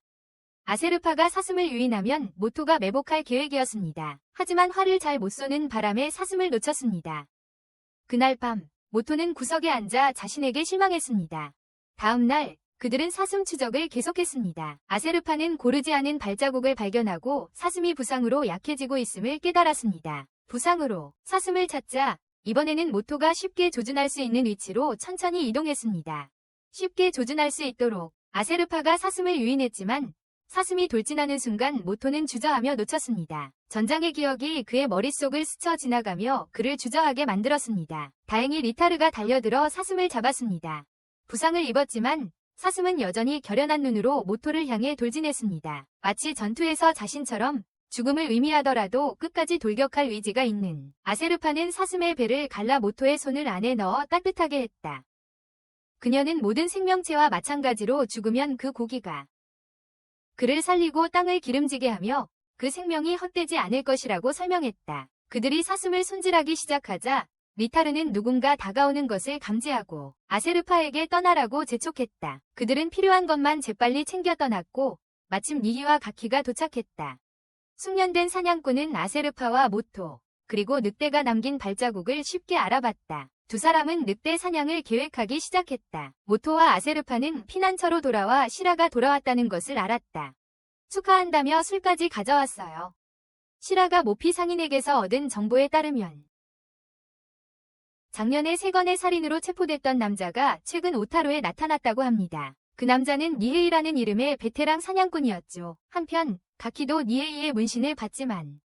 아세르파가 사슴을 유인하면 모토가 매복할 계획이었습니다. 하지만 활을 잘 못 쏘는 바람에 사슴을 놓쳤습니다. 그날 밤 모토는 구석에 앉아 자신에게 실망했습니다. 다음 날 그들은 사슴 추적을 계속했습니다. 아세르파는 고르지 않은 발자국을 발견하고 사슴이 부상으로 약해지고 있음을 깨달았습니다. 부상으로 사슴을 찾자 이번에는 모토가 쉽게 조준할 수 있는 위치로 천천히 이동했습니다. 쉽게 조준할 수 있도록 아세르파가 사슴을 유인했지만 사슴이 돌진하는 순간 모토는 주저하며 놓쳤습니다. 전장의 기억이 그의 머릿속을 스쳐 지나가며 그를 주저하게 만들었습니다. 다행히 리타르가 달려들어 사슴을 잡았습니다. 부상을 입었지만 사슴은 여전히 결연한 눈으로 모토를 향해 돌진했습니다. 마치 전투에서 자신처럼 죽음을 의미하더라도 끝까지 돌격할 의지가 있는 아세르파는 사슴의 배를 갈라 모토의 손을 안에 넣어 따뜻하게 했다. 그녀는 모든 생명체와 마찬가지로 죽으면 그 고기가 그를 살리고 땅을 기름지게 하며 그 생명이 헛되지 않을 것이라고 설명했다. 그들이 사슴을 손질하기 시작하자 리타르는 누군가 다가오는 것을 감지하고 아세르파에게 떠나라고 재촉했다. 그들은 필요한 것만 재빨리 챙겨 떠났고 마침 니히와 가키가 도착했다. 숙련된 사냥꾼은 아세르파와 모토, 그리고 늑대가 남긴 발자국을 쉽게 알아봤다. 두 사람은 늑대 사냥을 계획하기 시작했다. 모토와 아세르파는 피난처로 돌아와 시라가 돌아왔다는 것을 알았다. 축하한다며 술까지 가져왔어요. 시라가 모피 상인에게서 얻은 정보에 따르면 작년에 3건의 살인으로 체포됐던 남자가 최근 오타로에 나타났다고 합니다. 그 남자는 니헤이라는 이름의 베테랑 사냥꾼이었죠. 한편 가키도 니헤이의 문신을 받지만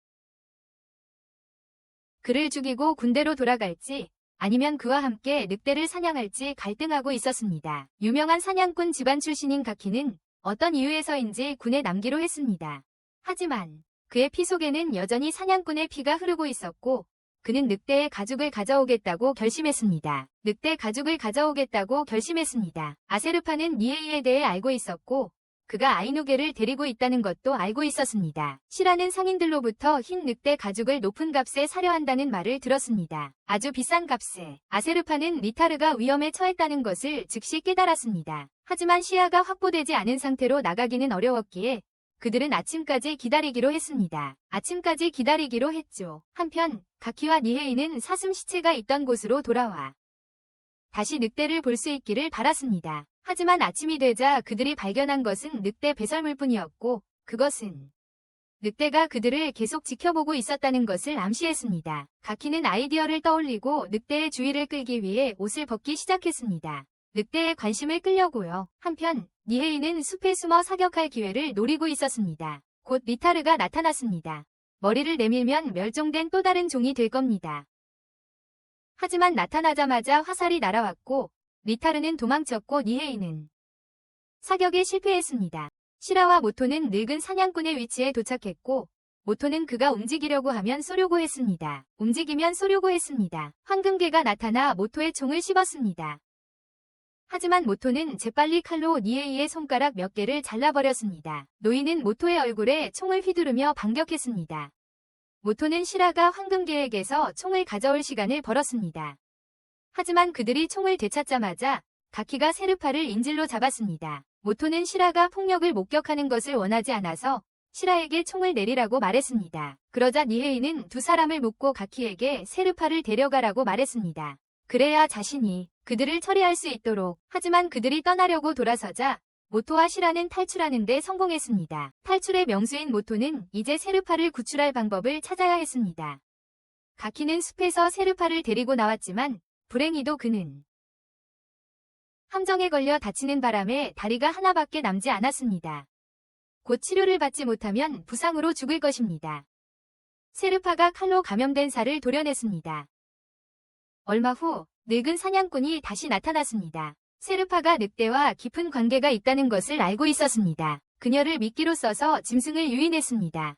그를 죽이고 군대로 돌아갈지 아니면 그와 함께 늑대를 사냥할지 갈등하고 있었습니다. 유명한 사냥꾼 집안 출신인 가키는 어떤 이유에서인지 군에 남기로 했습니다. 하지만 그의 피 속에는 여전히 사냥꾼의 피가 흐르고 있었고 그는 늑대의 가죽을 가져오겠다고 결심했습니다. 늑대 가죽을 가져오겠다고 결심했습니다. 아세르파는 니에이에 대해 알고 있었고 그가 아이누게를 데리고 있다는 것도 알고 있었습니다. 시라는 상인들로부터 흰 늑대 가죽을 높은 값에 사려 한다는 말을 들었습니다. 아주 비싼 값에. 아세르파는 리타르가 위험에 처했다는 것을 즉시 깨달았습니다. 하지만 시야가 확보되지 않은 상태로 나가기는 어려웠기에 그들은 아침까지 기다리기로 했습니다. 아침까지 기다리기로 했죠. 한편 가키와 니헤이는 사슴 시체가 있던 곳으로 돌아와 다시 늑대를 볼 수 있기를 바랐습니다. 하지만 아침이 되자 그들이 발견한 것은 늑대 배설물뿐이었고 그것은 늑대가 그들을 계속 지켜보고 있었다는 것을 암시했습니다. 가키는 아이디어를 떠올리고 늑대의 주의를 끌기 위해 옷을 벗기 시작했습니다. 늑대의 관심을 끌려고요. 한편 니헤이는 숲에 숨어 사격할 기회를 노리고 있었습니다. 곧 리타르가 나타났습니다. 머리를 내밀면 멸종된 또 다른 종이 될 겁니다. 하지만 나타나자마자 화살이 날아왔고 리타르는 도망쳤고 니헤이는 사격에 실패했습니다. 시라와 모토는 늙은 사냥꾼의 위치에 도착했고 모토는 그가 움직이려고 하면 쏘려고 했습니다. 움직이면 쏘려고 했습니다. 황금개가 나타나 모토의 총을 씹었습니다. 하지만 모토는 재빨리 칼로 니에이의 손가락 몇 개를 잘라버렸습니다. 노인은 모토의 얼굴에 총을 휘두르며 반격했습니다. 모토는 시라가 황금개에게서 총을 가져올 시간을 벌었습니다. 하지만 그들이 총을 되찾자마자 가키가 세르파를 인질로 잡았습니다. 모토는 시라가 폭력을 목격하는 것을 원하지 않아서 시라에게 총을 내리라고 말했습니다. 그러자 니헤이는 두 사람을 묶고 가키에게 세르파를 데려가라고 말했습니다. 그래야 자신이 그들을 처리할 수 있도록. 하지만 그들이 떠나려고 돌아서자 모토와 시라는 탈출하는 데 성공했습니다. 탈출의 명수인 모토는 이제 세르파를 구출할 방법을 찾아야 했습니다. 가키는 숲에서 세르파를 데리고 나왔지만 불행히도 그는 함정에 걸려 다치는 바람에 다리가 하나밖에 남지 않았습니다. 곧 치료를 받지 못하면 부상으로 죽을 것입니다. 세르파가 칼로 감염된 살을 도려냈습니다. 얼마 후 늙은 사냥꾼이 다시 나타났습니다. 세르파가 늑대와 깊은 관계가 있다는 것을 알고 있었습니다. 그녀를 미끼로 써서 짐승을 유인했습니다.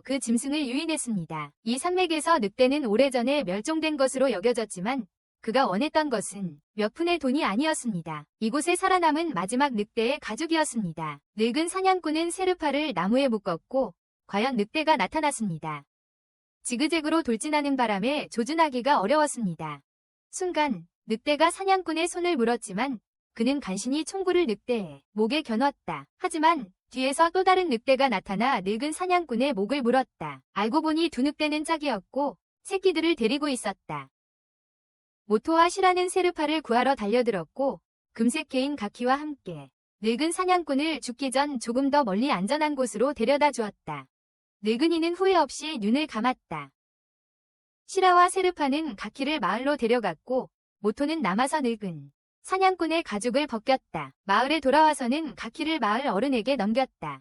그 짐승을 유인했습니다. 이 산맥에서 늑대는 오래전에 멸종된 것으로 여겨졌지만 그가 원했던 것은 몇 푼의 돈이 아니었습니다. 이곳에 살아남은 마지막 늑대의 가죽이었습니다. 늙은 사냥꾼은 세르파를 나무에 묶었고 과연 늑대가 나타났습니다. 지그재그로 돌진하는 바람에 조준하기가 어려웠습니다. 순간 늑대가 사냥꾼의 손을 물었지만 그는 간신히 총구를 늑대의 목에 겨눴다. 하지만 뒤에서 또 다른 늑대가 나타나 늙은 사냥꾼의 목을 물었다. 알고 보니 두 늑대는 짝이었고 새끼들을 데리고 있었다. 모토와 시라는 세르파를 구하러 달려들었고 금색개인 가키와 함께 늙은 사냥꾼을 죽기 전 조금 더 멀리 안전한 곳으로 데려다 주었다. 늙은이는 후회 없이 눈을 감았다. 시라와 세르파는 가키를 마을로 데려갔고 모토는 남아서 늙은 사냥꾼의 가죽을 벗겼다. 마을에 돌아와서는 가키를 마을 어른에게 넘겼다.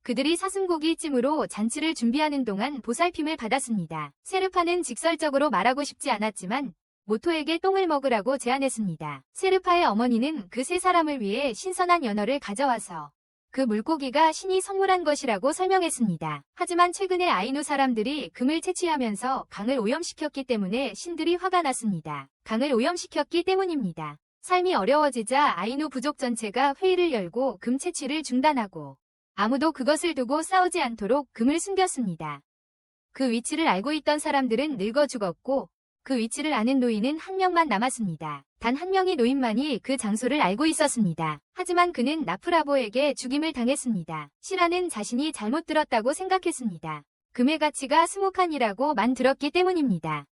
그들이 사슴고기 찜으로 잔치를 준비하는 동안 보살핌을 받았습니다. 세르파는 직설적으로 말하고 싶지 않았지만 모토에게 똥을 먹으라고 제안했습니다. 세르파의 어머니는 그 세 사람을 위해 신선한 연어를 가져와서 그 물고기가 신이 선물한 것이라고 설명했습니다. 하지만 최근에 아이누 사람들이 금을 채취하면서 강을 오염시켰기 때문에 신들이 화가 났습니다. 강을 오염시켰기 때문입니다. 삶이 어려워지자 아이누 부족 전체가 회의를 열고 금 채취를 중단하고 아무도 그것을 두고 싸우지 않도록 금을 숨겼습니다. 그 위치를 알고 있던 사람들은 늙어 죽었고 그 위치를 아는 노인은 한 명만 남았습니다. 단 한 명의 노인만이 그 장소를 알고 있었습니다. 하지만 그는 나프라보에게 죽임을 당했습니다. 시라는 자신이 잘못 들었다고 생각했습니다. 금의 가치가 20칸이라고만 들었기 때문입니다.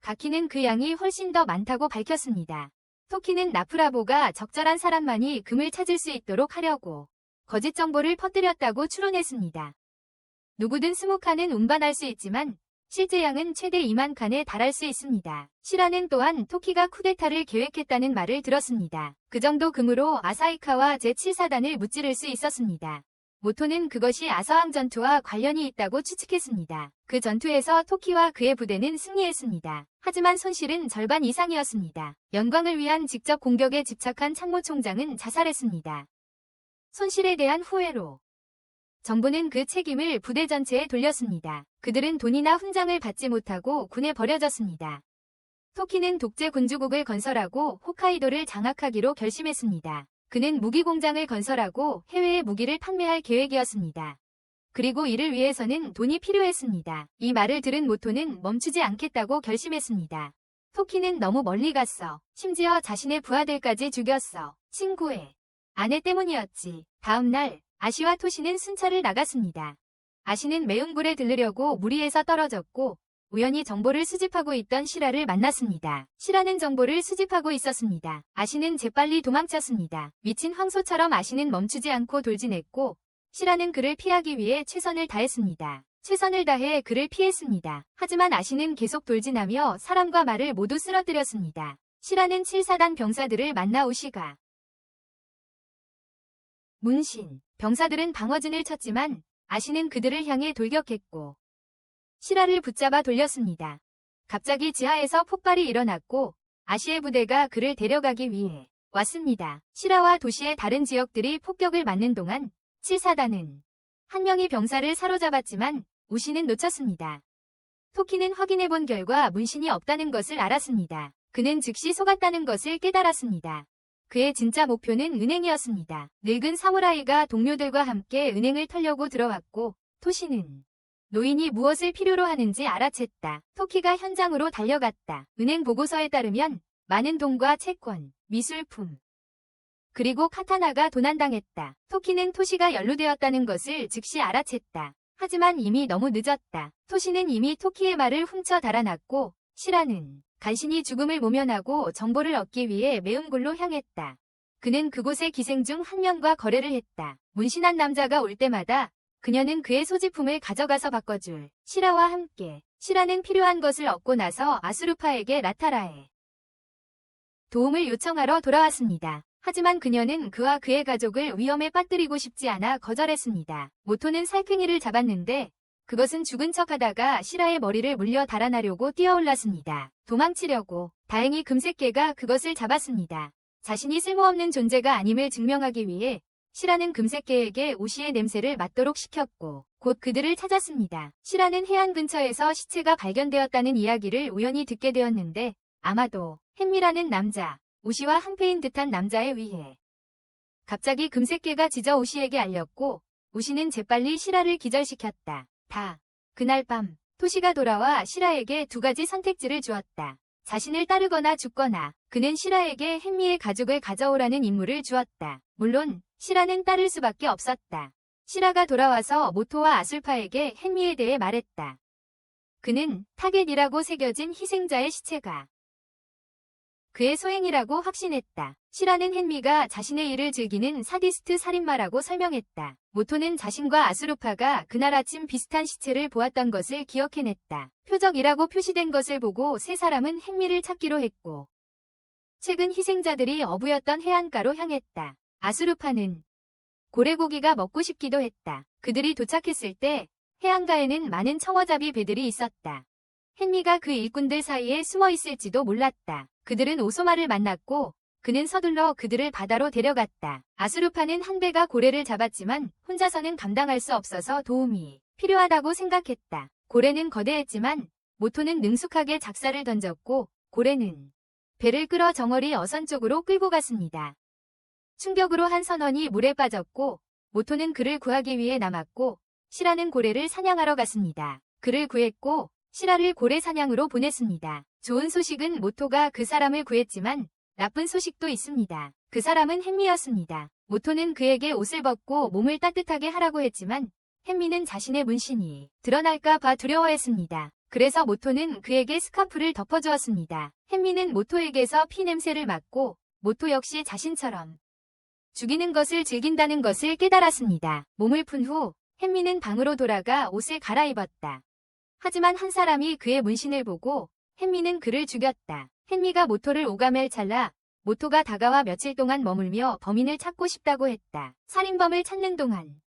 가키는 그 양이 훨씬 더 많다고 밝혔습니다. 토키는 나프라보가 적절한 사람만이 금을 찾을 수 있도록 하려고 거짓 정보를 퍼뜨렸다고 추론했습니다. 누구든 20칸은 운반할 수 있지만 실제 양은 최대 2만 칸에 달할 수 있습니다. 시라는 또한 토키가 쿠데타를 계획했다는 말을 들었습니다. 그 정도 금으로 아사히카와 제7사단을 무찌를 수 있었습니다. 모토는 그것이 아서항 전투와 관련이 있다고 추측했습니다. 그 전투에서 토키와 그의 부대는 승리했습니다. 하지만 손실은 절반 이상이었습니다. 영광을 위한 직접 공격에 집착한 참모 총장은 자살했습니다. 손실에 대한 후회로 정부는 그 책임을 부대 전체에 돌렸습니다. 그들은 돈이나 훈장을 받지 못하고 군에 버려졌습니다. 토키는 독재 군주국을 건설하고 홋카이도를 장악하기로 결심했습니다. 그는 무기 공장을 건설하고 해외에 무기를 판매할 계획이었습니다. 그리고 이를 위해서는 돈이 필요했습니다. 이 말을 들은 모토는 멈추지 않겠다고 결심했습니다. 토키는 너무 멀리 갔어. 심지어 자신의 부하들까지 죽였어. 친구의 아내 때문이었지. 다음 날 아시와 토시는 순찰을 나갔습니다. 아시는 매운 굴에 들르려고 무리에서 떨어졌고 우연히 정보를 수집하고 있던 시라를 만났습니다. 시라는 정보를 수집하고 있었습니다. 아시는 재빨리 도망쳤습니다. 미친 황소처럼 아시는 멈추지 않고 돌진했고 시라는 그를 피하기 위해 최선을 다했습니다. 최선을 다해 그를 피했습니다. 하지만 아시는 계속 돌진하며 사람과 말을 모두 쓰러뜨렸습니다. 시라는 7사단 병사들을 만나 우시가 문신, 병사들은 방어진을 쳤지만 아시는 그들을 향해 돌격했고 시라를 붙잡아 돌렸습니다. 갑자기 지하에서 폭발이 일어났고 아시의 부대가 그를 데려가기 위해 왔습니다. 시라와 도시의 다른 지역들이 폭격을 맞는 동안 7사단은 한 명의 병사를 사로잡았지만 우시는 놓쳤습니다. 토키는 확인해본 결과 문신이 없다는 것을 알았습니다. 그는 즉시 속았다는 것을 깨달았습니다. 그의 진짜 목표는 은행이었습니다. 늙은 사무라이가 동료들과 함께 은행을 털려고 들어왔고 토시는 노인이 무엇을 필요로 하는지 알아챘다. 토키가 현장으로 달려갔다. 은행 보고서에 따르면 많은 돈과 채권, 미술품, 그리고 카타나가 도난당했다. 토키는 토시가 연루되었다는 것을 즉시 알아챘다. 하지만 이미 너무 늦었다. 토시는 이미 토키의 말을 훔쳐 달아났고 시라는 간신히 죽음을 모면하고 정보를 얻기 위해 매운굴로 향했다. 그는 그곳의 기생 중 한 명과 거래를 했다. 문신한 남자가 올 때마다 그녀는 그의 소지품을 가져가서 바꿔줄 시라와 함께 시라는 필요한 것을 얻고 나서 아수르파에게 라타라에 도움을 요청하러 돌아왔습니다. 하지만 그녀는 그와 그의 가족을 위험에 빠뜨리고 싶지 않아 거절했습니다. 모토는 살쾡이를 잡았는데 그것은 죽은 척하다가 시라의 머리를 물려 달아나려고 뛰어올랐습니다. 도망치려고. 다행히 금색개가 그것을 잡았습니다. 자신이 쓸모없는 존재가 아님을 증명하기 위해 시라는 금색개에게 오시의 냄새를 맡도록 시켰고 곧 그들을 찾았습니다. 시라는 해안 근처에서 시체가 발견되었다는 이야기를 우연히 듣게 되었는데 아마도 햄미라는 남자, 오시와 한패인 듯한 남자에 의해 갑자기 금색개가 짖어 오시에게 알렸고 오시는 재빨리 시라를 기절시켰다. 그날 밤 토시가 돌아와 시라에게 두 가지 선택지를 주었다. 자신을 따르거나 죽거나. 그는 시라에게 햄미의 가죽을 가져오라는 임무를 주었다. 물론 시라는 따를 수밖에 없었다. 시라가 돌아와서 모토와 아술파에게 햄미에 대해 말했다. 그는 타겟이라고 새겨진 희생자의 시체가 그의 소행이라고 확신했다. 시라는 햄미가 자신의 일을 즐기는 사디스트 살인마라고 설명했다. 모토는 자신과 아수르파가 그날 아침 비슷한 시체를 보았던 것을 기억해냈다. 표적이라고 표시된 것을 보고 세 사람은 햄미를 찾기로 했고 최근 희생자들이 어부였던 해안가로 향했다. 아수르파는 고래고기가 먹고 싶기도 했다. 그들이 도착했을 때 해안가에는 많은 청어잡이 배들이 있었다. 햄미가 그 일꾼들 사이에 숨어 있을지도 몰랐다. 그들은 오소마를 만났고 그는 서둘러 그들을 바다로 데려갔다. 아수르파는 한 배가 고래를 잡았지만 혼자서는 감당할 수 없어서 도움이 필요하다고 생각했다. 고래는 거대했지만 모토는 능숙하게 작사를 던졌고 고래는 배를 끌어 정어리 어선 쪽으로 끌고 갔습니다. 충격으로 한 선원이 물에 빠졌고 모토는 그를 구하기 위해 남았고 시라는 고래를 사냥하러 갔습니다. 그를 구했고 시라를 고래 사냥으로 보냈습니다. 좋은 소식은 모토가 그 사람을 구했지만 나쁜 소식도 있습니다. 그 사람은 햄미였습니다. 모토는 그에게 옷을 벗고 몸을 따뜻하게 하라고 했지만 햄미는 자신의 문신이 드러날까 봐 두려워했습니다. 그래서 모토는 그에게 스카프를 덮어주었습니다. 햄미는 모토에게서 피 냄새를 맡고 모토 역시 자신처럼 죽이는 것을 즐긴다는 것을 깨달았습니다. 몸을 푼 후 햄미는 방으로 돌아가 옷을 갈아입었다. 하지만 한 사람이 그의 문신을 보고 햄미는 그를 죽였다. 햄미가 모토를 오가멜 찰라 모토가 다가와 며칠 동안 머물며 범인을 찾고 싶다고 했다. 살인범을 찾는 동안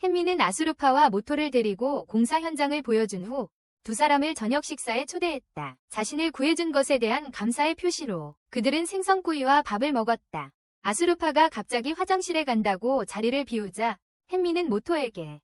햄미는 아수르파와 모토를 데리고 공사 현장을 보여준 후 두 사람을 저녁 식사에 초대했다. 자신을 구해준 것에 대한 감사의 표시로 그들은 생선구이와 밥을 먹었다. 아수르파가 갑자기 화장실에 간다고 자리를 비우자 햄미는 모토에게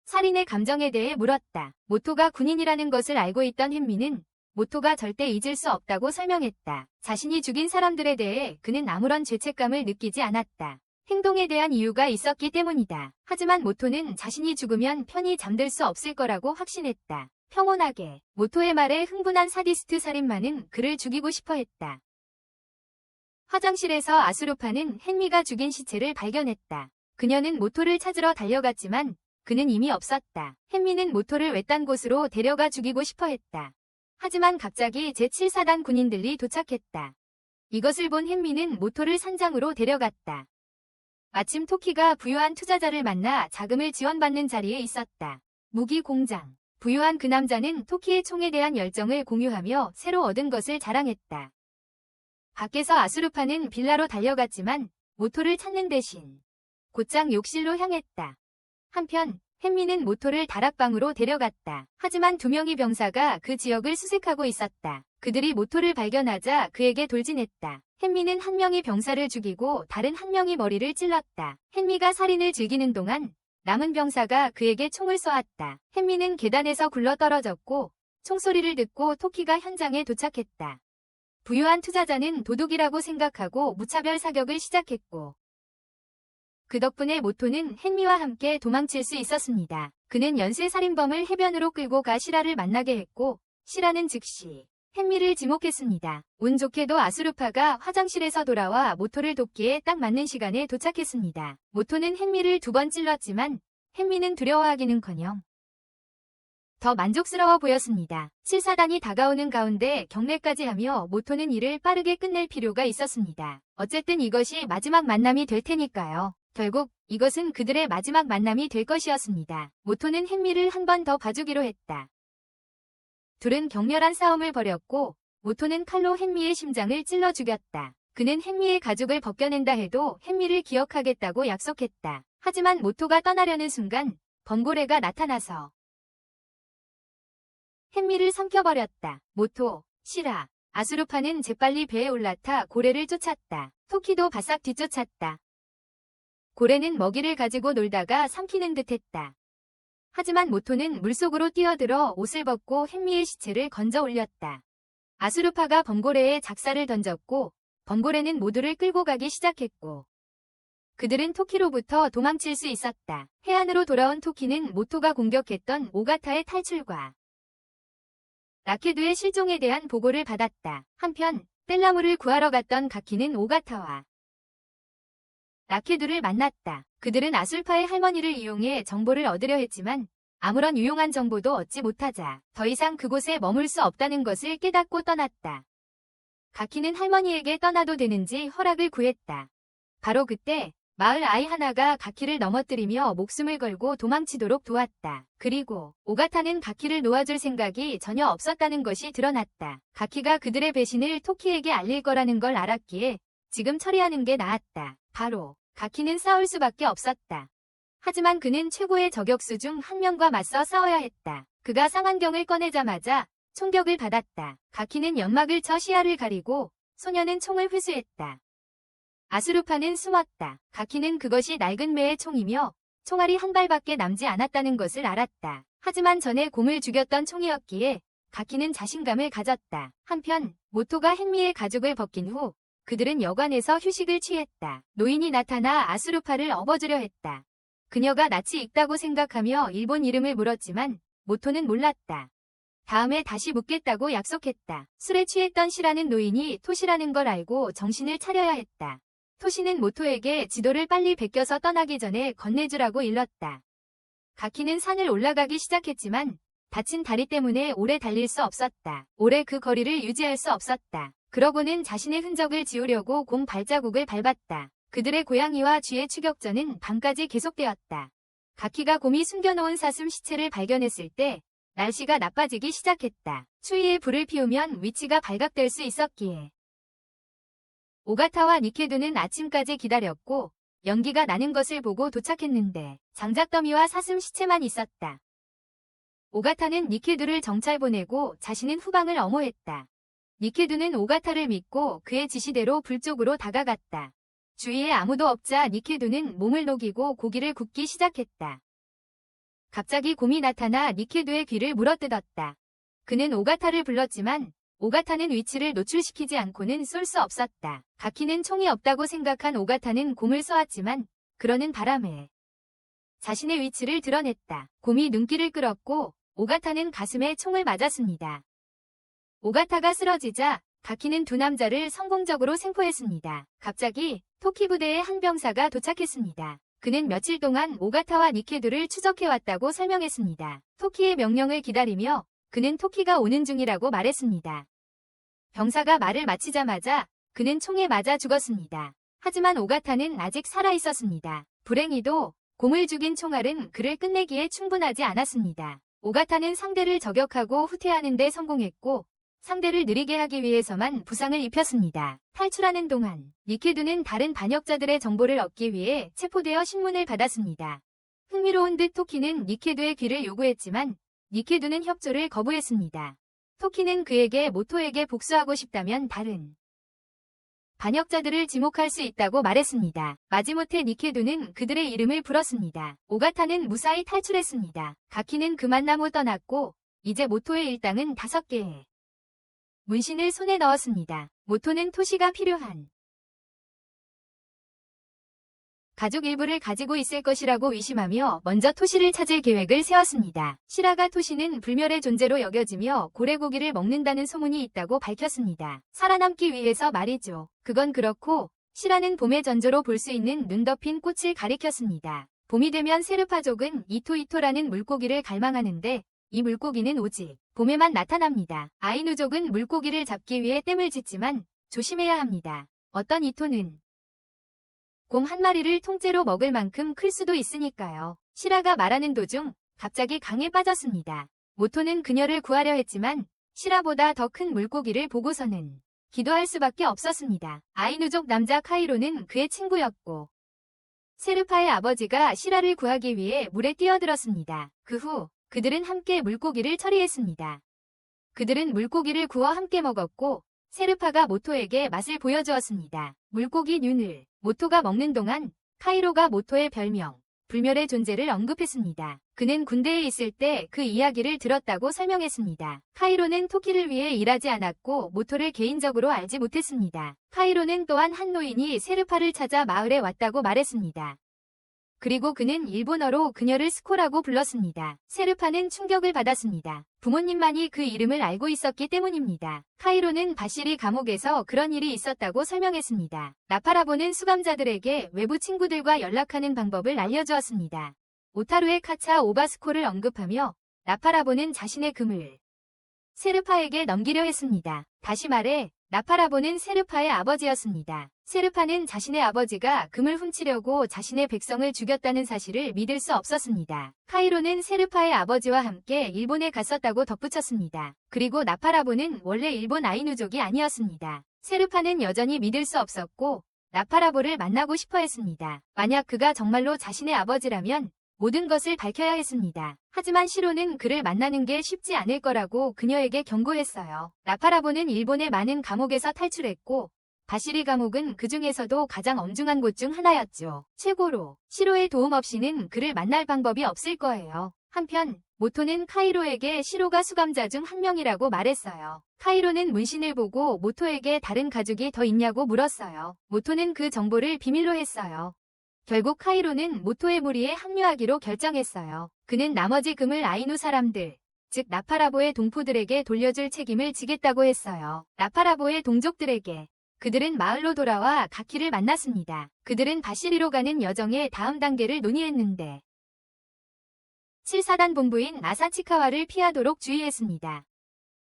살인의 감정에 대해 물었다. 모토가 군인이라는 것을 알고 있던 햄미는 모토가 절대 잊을 수 없다고 설명했다. 자신이 죽인 사람들에 대해 그는 아무런 죄책감을 느끼지 않았다. 행동에 대한 이유가 있었기 때문이다. 하지만 모토는 자신이 죽으면 편히 잠들 수 없을 거라고 확신했다. 평온하게 모토의 말에 흥분한 사디스트 살인마는 그를 죽이고 싶어 했다. 화장실에서 아수르파는 햄미가 죽인 시체를 발견했다. 그녀는 모토를 찾으러 달려갔지만 그는 이미 없었다. 햄미는 모토를 외딴 곳으로 데려가 죽이고 싶어 했다. 하지만 갑자기 제7사단 군인들이 도착했다. 이것을 본 햄미는 모토를 산장으로 데려갔다. 마침 토키가 부유한 투자자를 만나 자금을 지원받는 자리에 있었다. 무기 공장. 부유한 그 남자는 토키의 총에 대한 열정을 공유하며 새로 얻은 것을 자랑했다. 밖에서 아수르파는 빌라로 달려갔지만 모토를 찾는 대신 곧장 욕실로 향했다. 한편 햄미는 모토를 다락방으로 데려갔다. 하지만 두 명의 병사가 그 지역을 수색하고 있었다. 그들이 모토를 발견하자 그에게 돌진했다. 햄미는 한 명의 병사를 죽이고 다른 한 명의 머리를 찔렀다. 햄미가 살인을 즐기는 동안 남은 병사가 그에게 총을 쏘았다. 햄미는 계단에서 굴러떨어졌고 총소리를 듣고 토키가 현장에 도착했다. 부유한 투자자는 도둑이라고 생각하고 무차별 사격을 시작했고 그 덕분에 모토는 햄미와 함께 도망칠 수 있었습니다. 그는 연쇄살인범을 해변으로 끌고 가 시라를 만나게 했고 시라는 즉시 햄미를 지목했습니다. 운 좋게도 아수르파가 화장실에서 돌아와 모토를 돕기에 딱 맞는 시간에 도착했습니다. 모토는 햄미를 2번 찔렀지만 햄미는 두려워하기는커녕 더 만족스러워 보였습니다. 7사단이 다가오는 가운데 경례까지 하며 모토는 일을 빠르게 끝낼 필요가 있었습니다. 어쨌든 이것이 마지막 만남이 될 테니까요. 결국 이것은 그들의 마지막 만남이 될 것이었습니다. 모토는 햄미를 한 번 더 봐주기로 했다. 둘은 격렬한 싸움을 벌였고 모토는 칼로 햄미의 심장을 찔러 죽였다. 그는 햄미의 가죽을 벗겨낸다 해도 햄미를 기억하겠다고 약속했다. 하지만 모토가 떠나려는 순간 범고래가 나타나서 햄미를 삼켜버렸다. 모토, 시라, 아수르파는 재빨리 배에 올라타 고래를 쫓았다. 토키도 바싹 뒤쫓았다. 고래는 먹이를 가지고 놀다가 삼키는 듯했다. 하지만 모토는 물속으로 뛰어들어 옷을 벗고 햄미의 시체를 건져 올렸다. 아수르파가 범고래에 작사를 던졌고 범고래는 모두를 끌고 가기 시작했고 그들은 토키로부터 도망칠 수 있었다. 해안으로 돌아온 토키는 모토가 공격했던 오가타의 탈출과 라케두의 실종에 대한 보고를 받았다. 한편 뗄나무를 구하러 갔던 가키는 오가타와 라케두를 만났다. 그들은 아술파의 할머니를 이용해 정보를 얻으려 했지만 아무런 유용한 정보도 얻지 못하자 더 이상 그곳에 머물 수 없다는 것을 깨닫고 떠났다. 가키는 할머니에게 떠나도 되는지 허락을 구했다. 바로 그때 마을 아이 하나가 가키를 넘어뜨리며 목숨을 걸고 도망치도록 도왔다. 그리고 오가타는 가키를 놓아줄 생각이 전혀 없었다는 것이 드러났다. 가키가 그들의 배신을 토키에게 알릴 거라는 걸 알았기에 지금 처리하는 게 나았다. 바로 가키는 싸울 수밖에 없었다. 하지만 그는 최고의 저격수 중 한 명과 맞서 싸워야 했다. 그가 상한경을 꺼내자마자 총격을 받았다. 가키는 연막을 쳐 시야를 가리고 소녀는 총을 회수했다. 아수르파는 숨었다. 가키는 그것이 낡은 매의 총이며 총알이 한 발밖에 남지 않았다는 것을 알았다. 하지만 전에 곰을 죽였던 총이었기에 가키는 자신감을 가졌다. 한편 모토가 햄미의 가죽을 벗긴 후 그들은 여관에서 휴식을 취했다. 노인이 나타나 아수르파를 업어주려 했다. 그녀가 낯이 익다고 생각하며 일본 이름을 물었지만 모토는 몰랐다. 다음에 다시 묻겠다고 약속했다. 술에 취했던 시라는 노인이 토시라는 걸 알고 정신을 차려야 했다. 토시는 모토에게 지도를 빨리 베껴서 떠나기 전에 건네주라고 일렀다. 가키는 산을 올라가기 시작했지만 다친 다리 때문에 오래 달릴 수 없었다. 오래 그 거리를 유지할 수 없었다. 그러고는 자신의 흔적을 지우려고 곰 발자국을 밟았다. 그들의 고양이와 쥐의 추격전은 밤까지 계속되었다. 가키가 곰이 숨겨놓은 사슴 시체를 발견했을 때 날씨가 나빠지기 시작했다. 추위에 불을 피우면 위치가 발각될 수 있었기에. 오가타와 니케두는 아침까지 기다렸고 연기가 나는 것을 보고 도착했는데 장작더미와 사슴 시체만 있었다. 오가타는 니케두를 정찰 보내고 자신은 후방을 엄호했다. 니케두는 오가타를 믿고 그의 지시대로 불 쪽으로 다가갔다. 주위에 아무도 없자 니케두는 몸을 녹이고 고기를 굽기 시작했다. 갑자기 곰이 나타나 니케두의 귀를 물어뜯었다. 그는 오가타를 불렀지만 오가타는 위치를 노출시키지 않고는 쏠 수 없었다. 가키는 총이 없다고 생각한 오가타는 곰을 쏘았지만 그러는 바람에 자신의 위치를 드러냈다. 곰이 눈길을 끌었고 오가타는 가슴에 총을 맞았습니다. 오가타가 쓰러지자 가키는 두 남자를 성공적으로 생포했습니다. 갑자기 토키 부대의 한 병사가 도착했습니다. 그는 며칠 동안 오가타와 니케두를 추적해왔다고 설명했습니다. 토키의 명령을 기다리며 그는 토키가 오는 중이라고 말했습니다. 병사가 말을 마치자마자 그는 총에 맞아 죽었습니다. 하지만 오가타는 아직 살아있었습니다. 불행히도 곰을 죽인 총알은 그를 끝내기에 충분하지 않았습니다. 오가타는 상대를 저격하고 후퇴하는 데 성공했고 상대를 느리게 하기 위해서만 부상을 입혔습니다. 탈출하는 동안 니케두는 다른 반역자들의 정보를 얻기 위해 체포되어 신문을 받았습니다. 흥미로운 듯 토키는 니케두의 귀를 요구했지만 니케두는 협조를 거부했습니다. 토키는 그에게 모토에게 복수하고 싶다면 다른 반역자들을 지목할 수 있다고 말했습니다. 마지못해 니케두는 그들의 이름을 불었습니다. 오가타는 무사히 탈출했습니다. 가키는 그만 나무 떠났고 이제 모토의 일당은 5개의 문신을 손에 넣었습니다. 모토는 토시가 필요한 가족 일부를 가지고 있을 것이라고 의심하며 먼저 토시를 찾을 계획을 세웠습니다. 시라가 토시는 불멸의 존재로 여겨지며 고래고기를 먹는다는 소문이 있다고 밝혔습니다. 살아남기 위해서 말이죠. 그건 그렇고 시라는 봄의 전조로 볼 수 있는 눈 덮인 꽃을 가리켰습니다. 봄이 되면 세르파족은 이토이토라는 물고기를 갈망하는데 이 물고기는 오직 봄에만 나타납니다. 아이누족은 물고기를 잡기 위해 댐을 짓지만 조심해야 합니다. 어떤 이토는 곰 한 마리를 통째로 먹을 만큼 클 수도 있으니까요. 시라가 말하는 도중 갑자기 강에 빠졌습니다. 모토는 그녀를 구하려 했지만 시라보다 더 큰 물고기를 보고서는 기도할 수밖에 없었습니다. 아이누족 남자 카이로는 그의 친구였고 세르파의 아버지가 시라를 구하기 위해 물에 뛰어들었습니다. 그 후 그들은 함께 물고기를 처리했습니다. 그들은 물고기를 구워 함께 먹었고 세르파가 모토에게 맛을 보여주었습니다. 물고기 뇽을 모토가 먹는 동안 카이로가 모토의 별명 불멸의 존재를 언급했습니다. 그는 군대에 있을 때 그 이야기를 들었다고 설명했습니다. 카이로는 토키를 위해 일하지 않았고 모토를 개인적으로 알지 못했습니다. 카이로는 또한 한 노인이 세르파를 찾아 마을에 왔다고 말했습니다. 그리고 그는 일본어로 그녀를 스코라고 불렀습니다. 세르파는 충격을 받았습니다. 부모님만이 그 이름을 알고 있었기 때문입니다. 카이로는 바시리 감옥에서 그런 일이 있었다고 설명했습니다. 나파라보는 수감자들에게 외부 친구들과 연락하는 방법을 알려주었습니다. 오타루의 카차 오바스코를 언급하며 나파라보는 자신의 금을 세르파에게 넘기려 했습니다. 다시 말해 나파라보는 세르파의 아버지였습니다. 세르파는 자신의 아버지가 금을 훔치려고 자신의 백성을 죽였다는 사실을 믿을 수 없었습니다. 카이로는 세르파의 아버지와 함께 일본에 갔었다고 덧붙였습니다. 그리고 나파라보는 원래 일본 아이누족이 아니었습니다. 세르파는 여전히 믿을 수 없었고 나파라보를 만나고 싶어 했습니다. 만약 그가 정말로 자신의 아버지라면 모든 것을 밝혀야 했습니다. 하지만 시로는 그를 만나는 게 쉽지 않을 거라고 그녀에게 경고했어요. 나파라보는 일본의 많은 감옥에서 탈출했고 바시리 감옥은 그 중에서도 가장 엄중한 곳 중 하나였죠. 최고로 시로의 도움 없이는 그를 만날 방법이 없을 거예요. 한편 모토는 카이로에게 시로가 수감자 중 한 명이라고 말했어요. 카이로는 문신을 보고 모토에게 다른 가족이 더 있냐고 물었어요. 모토는 그 정보를 비밀로 했어요. 결국 카이로는 모토의 무리에 합류하기로 결정했어요. 그는 나머지 금을 아이누 사람들, 즉 나파라보의 동포들에게 돌려줄 책임을 지겠다고 했어요. 나파라보의 동족들에게. 그들은 마을로 돌아와 가키를 만났습니다. 그들은 바시리로 가는 여정의 다음 단계를 논의했는데 7사단 본부인 아사치카와를 피하도록 주의했습니다.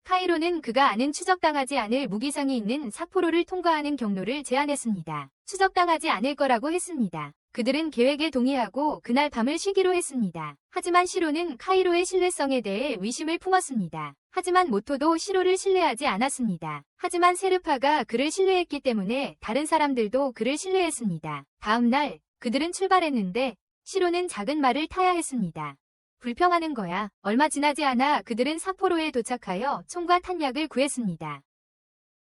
카이로는 그가 아는 추적당하지 않을 무기상이 있는 삿포로를 통과하는 경로를 제안했습니다. 추적당하지 않을 거라고 했습니다. 그들은 계획에 동의하고 그날 밤을 쉬기로 했습니다. 하지만 시로는 카이로의 신뢰성에 대해 의심을 품었습니다. 하지만 모토도 시로를 신뢰하지 않았습니다. 하지만 세르파가 그를 신뢰했기 때문에 다른 사람들도 그를 신뢰했습니다. 다음 날 그들은 출발했는데 시로는 작은 말을 타야 했습니다. 불평하는 거야. 얼마 지나지 않아 그들은 삿포로에 도착하여 총과 탄약을 구했습니다.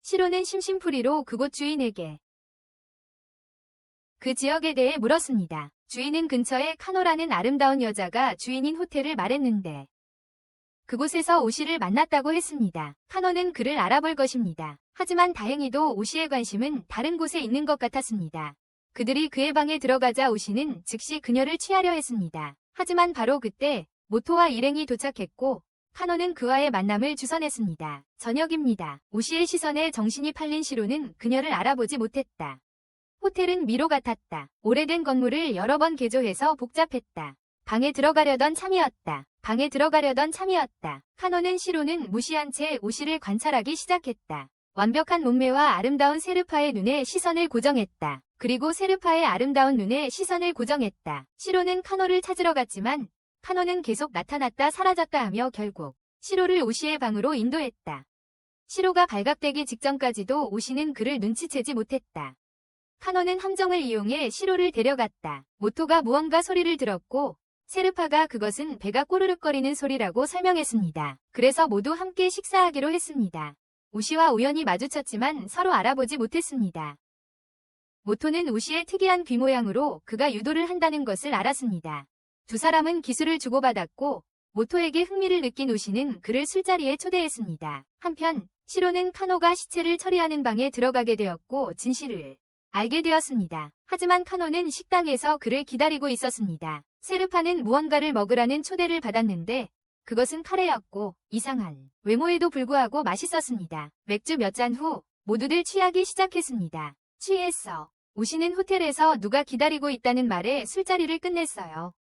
시로는 심심풀이로 그곳 주인에게 그 지역에 대해 물었습니다. 주인은 근처에 카노라는 아름다운 여자가 주인인 호텔을 말했는데 그곳에서 오시를 만났다고 했습니다. 카노는 그를 알아볼 것입니다. 하지만 다행히도 오시의 관심은 다른 곳에 있는 것 같았습니다. 그들이 그의 방에 들어가자 오시는 즉시 그녀를 취하려 했습니다. 하지만 바로 그때 모토와 일행이 도착했고 카노는 그와의 만남을 주선했습니다. 저녁입니다. 오시의 시선에 정신이 팔린 시로는 그녀를 알아보지 못했다. 호텔은 미로 같았다. 오래된 건물을 여러 번 개조해서 복잡했다. 방에 들어가려던 참이었다. 카노는 시로는 무시한 채 오시를 관찰하기 시작했다. 완벽한 몸매와 아름다운 세르파의 눈에 시선을 고정했다. 그리고 세르파의 아름다운 눈에 시선을 고정했다. 시로는 카노를 찾으러 갔지만 카노는 계속 나타났다 사라졌다 하며 결국 시로를 오시의 방으로 인도했다. 시로가 발각되기 직전까지도 오시는 그를 눈치채지 못했다. 카노는 함정을 이용해 시로를 데려갔다. 모토가 무언가 소리를 들었고 세르파가 그것은 배가 꼬르륵거리는 소리라고 설명했습니다. 그래서 모두 함께 식사하기로 했습니다. 오시와 우연히 마주쳤지만 서로 알아보지 못했습니다. 모토는 오시의 특이한 귀 모양으로 그가 유도를 한다는 것을 알았습니다. 두 사람은 기술을 주고받았고 모토에게 흥미를 느낀 오시는 그를 술자리에 초대했습니다. 한편 시로는 카노가 시체를 처리하는 방에 들어가게 되었고 진실을 알게 되었습니다. 하지만 카노는 식당에서 그를 기다리고 있었습니다. 세르파는 무언가를 먹으라는 초대를 받았는데 그것은 카레였고 이상한 외모에도 불구하고 맛있었습니다. 맥주 몇 잔 후 모두들 취하기 시작했습니다. 취했어. 오시는 호텔에서 누가 기다리고 있다는 말에 술자리를 끝냈어요.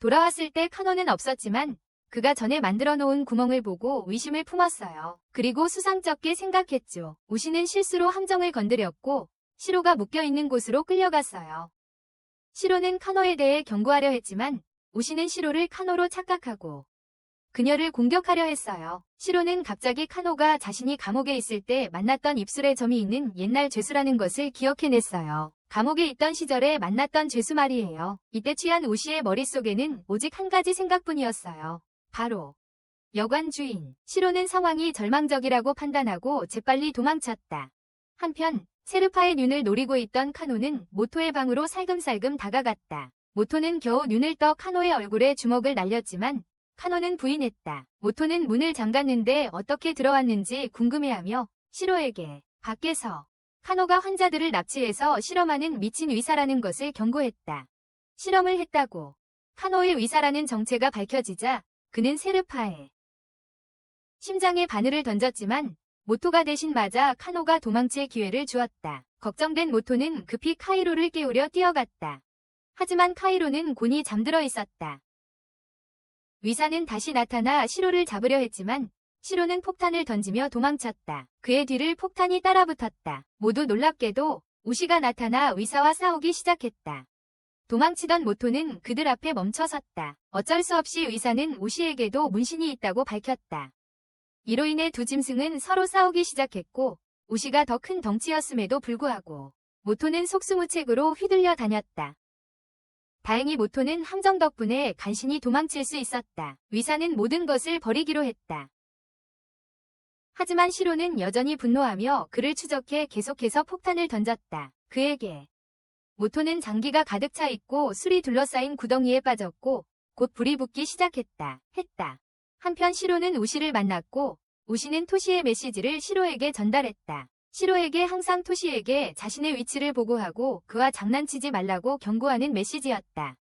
돌아왔을 때 카노는 없었지만 그가 전에 만들어 놓은 구멍을 보고 의심을 품었어요. 그리고 수상쩍게 생각했죠. 오시는 실수로 함정을 건드렸고 시로가 묶여있는 곳으로 끌려갔어요. 시로는 카노에 대해 경고하려 했지만 오시는 시로를 카노로 착각하고 그녀를 공격하려 했어요. 시로는 갑자기 카노가 자신이 감옥에 있을 때 만났던 입술에 점이 있는 옛날 죄수라는 것을 기억해냈어요. 감옥에 있던 시절에 만났던 죄수 말이에요. 이때 취한 오시의 머릿속에는 오직 한 가지 생각뿐이었어요. 바로 여관 주인. 시로는 상황이 절망적이라고 판단하고 재빨리 도망쳤다. 한편 세르파의 눈을 노리고 있던 카노는 모토의 방으로 살금살금 다가갔다. 모토는 겨우 눈을 떠 카노의 얼굴에 주먹을 날렸지만 카노는 부인했다. 모토는 문을 잠갔는데 어떻게 들어왔는지 궁금해하며 시로에게 밖에서 카노가 환자들을 납치해서 실험하는 미친 의사라는 것을 경고했다. 실험을 했다고. 카노의 의사라는 정체가 밝혀지자 그는 세르파의 심장에 바늘을 던졌지만 모토가 대신 맞아 카노가 도망칠 기회를 주었다. 걱정된 모토는 급히 카이로를 깨우려 뛰어갔다. 하지만 카이로는 곤히 잠들어 있었다. 의사는 다시 나타나 시로를 잡으려 했지만 시로는 폭탄을 던지며 도망쳤다. 그의 뒤를 폭탄이 따라붙었다. 모두 놀랍게도 우시가 나타나 의사와 싸우기 시작했다. 도망치던 모토는 그들 앞에 멈춰섰다. 어쩔 수 없이 의사는 우시에게도 문신이 있다고 밝혔다. 이로 인해 두 짐승은 서로 싸우기 시작했고 우시가 더 큰 덩치였음에도 불구하고 모토는 속수무책으로 휘둘려 다녔다. 다행히 모토는 함정 덕분에 간신히 도망칠 수 있었다. 의사는 모든 것을 버리기로 했다. 하지만 시로는 여전히 분노하며 그를 추적해 계속해서 폭탄을 던졌다. 그에게 모토는 장기가 가득 차 있고 술이 둘러싸인 구덩이에 빠졌고 곧 불이 붙기 시작했다. 한편 시로는 우시를 만났고 우시는 토시의 메시지를 시로에게 전달했다. 시로에게 항상 토시에게 자신의 위치를 보고하고 그와 장난치지 말라고 경고하는 메시지였다.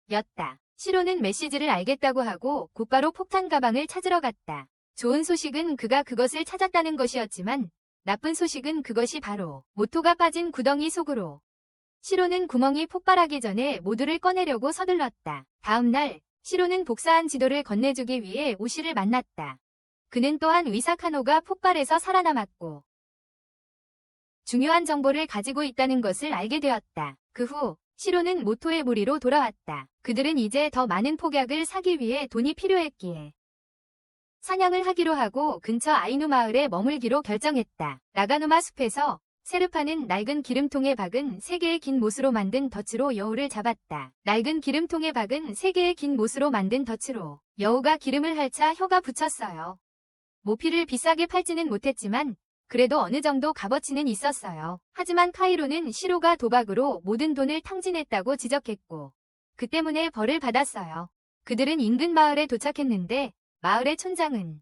시로는 메시지를 알겠다고 하고 곧바로 폭탄 가방을 찾으러 갔다. 좋은 소식은 그가 그것을 찾았다는 것이었지만 나쁜 소식은 그것이 바로 모토가 빠진 구덩이 속으로. 시로는 구멍이 폭발하기 전에 모두를 꺼내려고 서둘렀다. 다음 날 시로는 복사한 지도를 건네주기 위해 오시를 만났다. 그는 또한 위사카노가 폭발해서 살아남았고 중요한 정보를 가지고 있다는 것을 알게 되었다. 그 후 시로는 모토의 무리로 돌아왔다. 그들은 이제 더 많은 폭약을 사기 위해 돈이 필요했기에 사냥을 하기로 하고 근처 아이누 마을에 머물기로 결정했다. 나가누마 숲에서 세르파는 낡은 기름통에 박은 3개의 긴 못으로 만든 덫으로 여우를 잡았다. 낡은 기름통에 박은 3개의 긴 못으로 만든 덫으로 여우가 기름을 핥아 혀가 붙였어요. 모피를 비싸게 팔지는 못했지만 그래도 어느 정도 값어치는 있었어요. 하지만 카이로는 시로가 도박으로 모든 돈을 탕진했다고 지적했고 그 때문에 벌을 받았어요. 그들은 인근 마을에 도착했는데 마을의 촌장은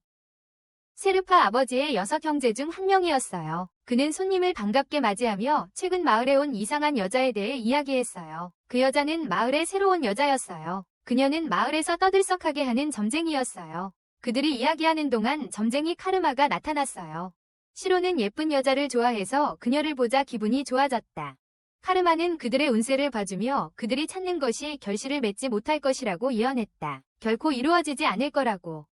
세르파 아버지의 6형제 중 한 명이었어요. 그는 손님을 반갑게 맞이하며 최근 마을에 온 이상한 여자에 대해 이야기했어요. 그 여자는 마을의 새로운 여자였어요. 그녀는 마을에서 떠들썩하게 하는 점쟁이였어요. 그들이 이야기하는 동안 점쟁이 카르마가 나타났어요. 시로는 예쁜 여자를 좋아해서 그녀를 보자 기분이 좋아졌다. 카르마는 그들의 운세를 봐주며 그들이 찾는 것이 결실을 맺지 못할 것이라고 예언했다. 결코 이루어지지 않을 거라고.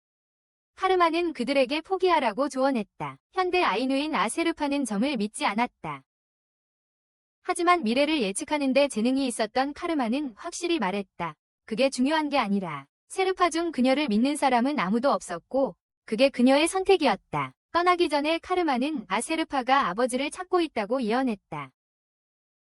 카르마는 그들에게 포기하라고 조언했다. 현대 아이누인 아세르파는 점을 믿지 않았다. 하지만 미래를 예측하는 데 재능이 있었던 카르마는 확실히 말했다. 그게 중요한 게 아니라 세르파 중 그녀를 믿는 사람은 아무도 없었고 그게 그녀의 선택이었다. 떠나기 전에 카르마는 아세르파가 아버지를 찾고 있다고 예언했다.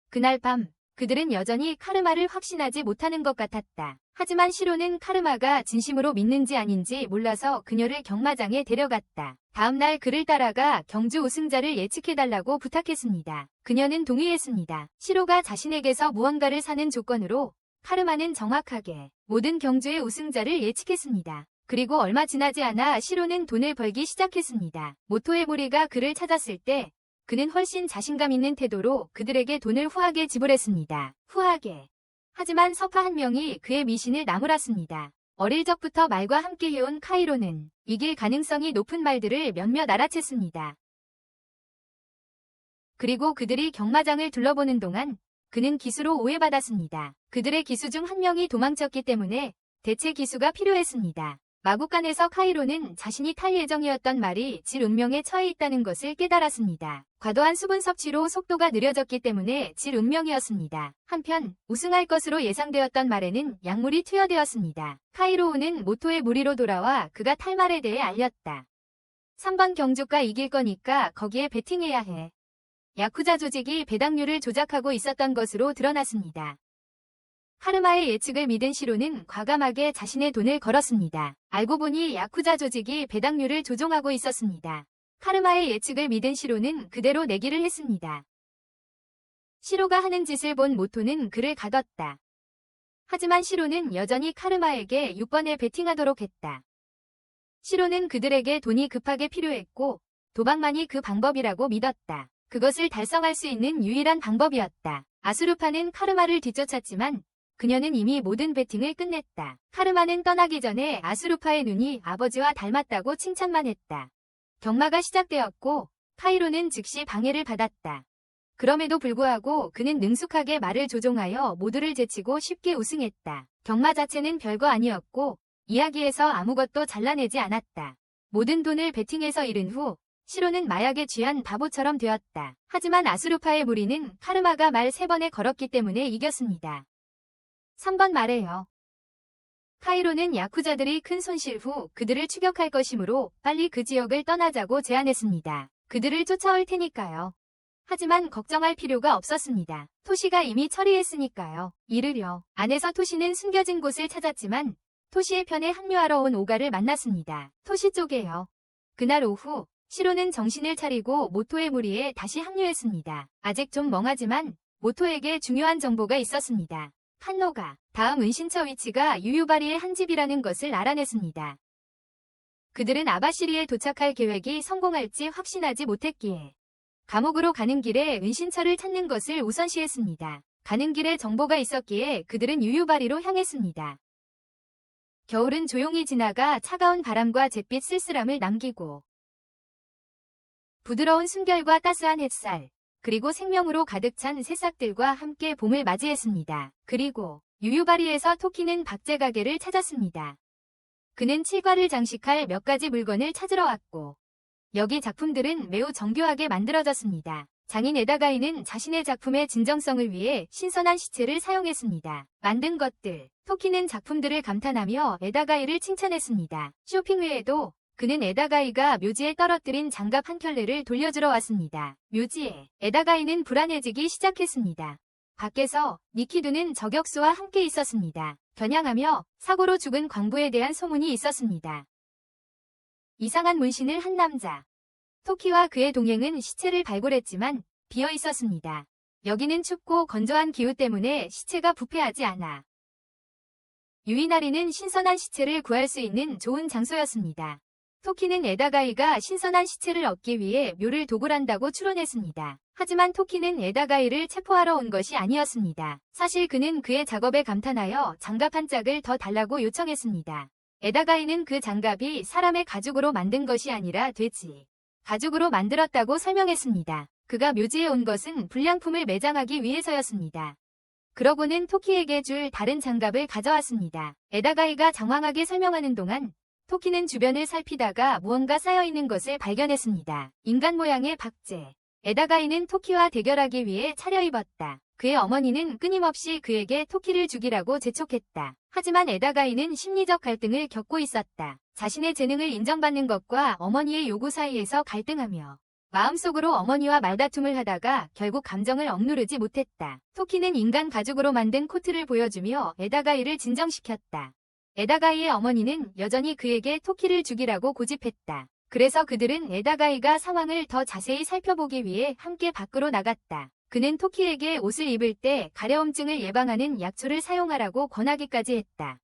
그날 밤 그들은 여전히 카르마를 확신하지 못하는 것 같았다. 하지만 시로는 카르마가 진심으로 믿는지 아닌지 몰라서 그녀를 경마장에 데려갔다. 다음 날 그를 따라가 경주 우승자를 예측해달라고 부탁했습니다. 그녀는 동의했습니다. 시로가 자신에게서 무언가를 사는 조건으로 카르마는 정확하게 모든 경주의 우승자를 예측했습니다. 그리고 얼마 지나지 않아 시로는 돈을 벌기 시작했습니다. 모토의 무리가 그를 찾았을 때 그는 훨씬 자신감 있는 태도로 그들에게 돈을 후하게 지불했습니다. 후하게. 하지만 서파 한 명이 그의 미신을 나무랐습니다. 어릴 적부터 말과 함께 해온 카이로는 이길 가능성이 높은 말들을 몇몇 알아챘습니다. 그리고 그들이 경마장을 둘러보는 동안 그는 기수로 오해받았습니다. 그들의 기수 중 한 명이 도망쳤기 때문에 대체 기수가 필요했습니다. 마구간에서 카이로는 자신이 탈 예정이었던 말이 질 운명에 처해 있다는 것을 깨달았습니다. 과도한 수분 섭취로 속도가 느려졌기 때문에 질 운명이었습니다. 한편 우승할 것으로 예상되었던 말에는 약물이 투여되었습니다. 카이로우는 모토의 무리로 돌아와 그가 탈 말에 대해 알렸다. 3번 경주가 이길 거니까 거기에 베팅해야 해. 야쿠자 조직이 배당률을 조작하고 있었던 것으로 드러났습니다. 카르마의 예측을 믿은 시로는 과감하게 자신의 돈을 걸었습니다. 알고 보니 야쿠자 조직이 배당률을 조종하고 있었습니다. 카르마의 예측을 믿은 시로는 그대로 내기를 했습니다. 시로가 하는 짓을 본 모토는 그를 가뒀다. 하지만 시로는 여전히 카르마에게 6번에 베팅하도록 했다. 시로는 그들에게 돈이 급하게 필요했고 도박만이 그 방법이라고 믿었다. 그것을 달성할 수 있는 유일한 방법이었다. 아수르파는 카르마를 뒤쫓았지만 그녀는 이미 모든 베팅을 끝냈다. 카르마는 떠나기 전에 아수르파의 눈이 아버지와 닮았다고 칭찬만 했다. 경마가 시작되었고 카이로는 즉시 방해를 받았다. 그럼에도 불구하고 그는 능숙하게 말을 조종하여 모두를 제치고 쉽게 우승했다. 경마 자체는 별거 아니었고 이야기에서 아무것도 잘라내지 않았다. 모든 돈을 베팅해서 잃은 후 시로는 마약에 취한 바보처럼 되었다. 하지만 아수르파의 무리는 카르마가 말 3번에 걸었기 때문에 이겼습니다. 3번 말해요. 카이로는 야쿠자들이 큰 손실 후 그들을 추격할 것이므로 빨리 그 지역을 떠나자고 제안했습니다. 그들을 쫓아올 테니까요. 하지만 걱정할 필요가 없었습니다. 토시가 이미 처리했으니까요. 이르려 안에서 토시는 숨겨진 곳을 찾았지만 토시의 편에 합류하러 온 오가를 만났습니다. 토시 쪽에요. 그날 오후 시로는 정신을 차리고 모토의 무리에 다시 합류했습니다. 아직 좀 멍하지만 모토에게 중요한 정보가 있었습니다. 칸노가 다음 은신처 위치가 유유바리의 한 집이라는 것을 알아냈습니다. 그들은 아바시리에 도착할 계획이 성공할지 확신하지 못했기에 감옥으로 가는 길에 은신처를 찾는 것을 우선시했습니다. 가는 길에 정보가 있었기에 그들은 유유바리로 향했습니다. 겨울은 조용히 지나가 차가운 바람과 잿빛 쓸쓸함을 남기고 부드러운 숨결과 따스한 햇살, 그리고 생명으로 가득 찬 새싹들과 함께 봄을 맞이했습니다. 그리고 유유바리에서 토키는 박제 가게를 찾았습니다. 그는 칠과를 장식할 몇 가지 물건을 찾으러 왔고 여기 작품들은 매우 정교하게 만들어졌습니다. 장인 에다가이는 자신의 작품의 진정성을 위해 신선한 시체를 사용했습니다. 만든 것들, 토키는 작품들을 감탄하며 에다가이를 칭찬했습니다. 쇼핑 외에도 그는 에다가이가 묘지에 떨어뜨린 장갑 한 켤레를 돌려주러 왔습니다. 묘지에 에다가이는 불안해지기 시작했습니다. 밖에서 니키두는 저격수와 함께 있었습니다. 겨냥하며 사고로 죽은 광부에 대한 소문이 있었습니다. 이상한 문신을 한 남자. 토키와 그의 동행은 시체를 발굴했지만 비어 있었습니다. 여기는 춥고 건조한 기후 때문에 시체가 부패하지 않아 유이나리는 신선한 시체를 구할 수 있는 좋은 장소였습니다. 토키는 에다가이가 신선한 시체를 얻기 위해 묘를 도굴한다고 추론했습니다. 하지만 토키는 에다가이를 체포하러 온 것이 아니었습니다. 사실 그는 그의 작업에 감탄하여 장갑 한 짝을 더 달라고 요청했습니다. 에다가이는 그 장갑이 사람의 가죽으로 만든 것이 아니라 돼지 가죽으로 만들었다고 설명했습니다. 그가 묘지에 온 것은 불량품을 매장하기 위해서였습니다. 그러고는 토키에게 줄 다른 장갑을 가져왔습니다. 에다가이가 장황하게 설명하는 동안 토키는 주변을 살피다가 무언가 쌓여있는 것을 발견했습니다. 인간 모양의 박제. 에다가이는 토키와 대결하기 위해 차려입었다. 그의 어머니는 끊임없이 그에게 토키를 죽이라고 재촉했다. 하지만 에다가이는 심리적 갈등을 겪고 있었다. 자신의 재능을 인정받는 것과 어머니의 요구 사이에서 갈등하며 마음속으로 어머니와 말다툼을 하다가 결국 감정을 억누르지 못했다. 토키는 인간 가죽으로 만든 코트를 보여주며 에다가이를 진정시켰다. 에다가이의 어머니는 여전히 그에게 토키를 죽이라고 고집했다. 그래서 그들은 에다가이가 상황을 더 자세히 살펴보기 위해 함께 밖으로 나갔다. 그는 토키에게 옷을 입을 때 가려움증을 예방하는 약초를 사용하라고 권하기까지 했다.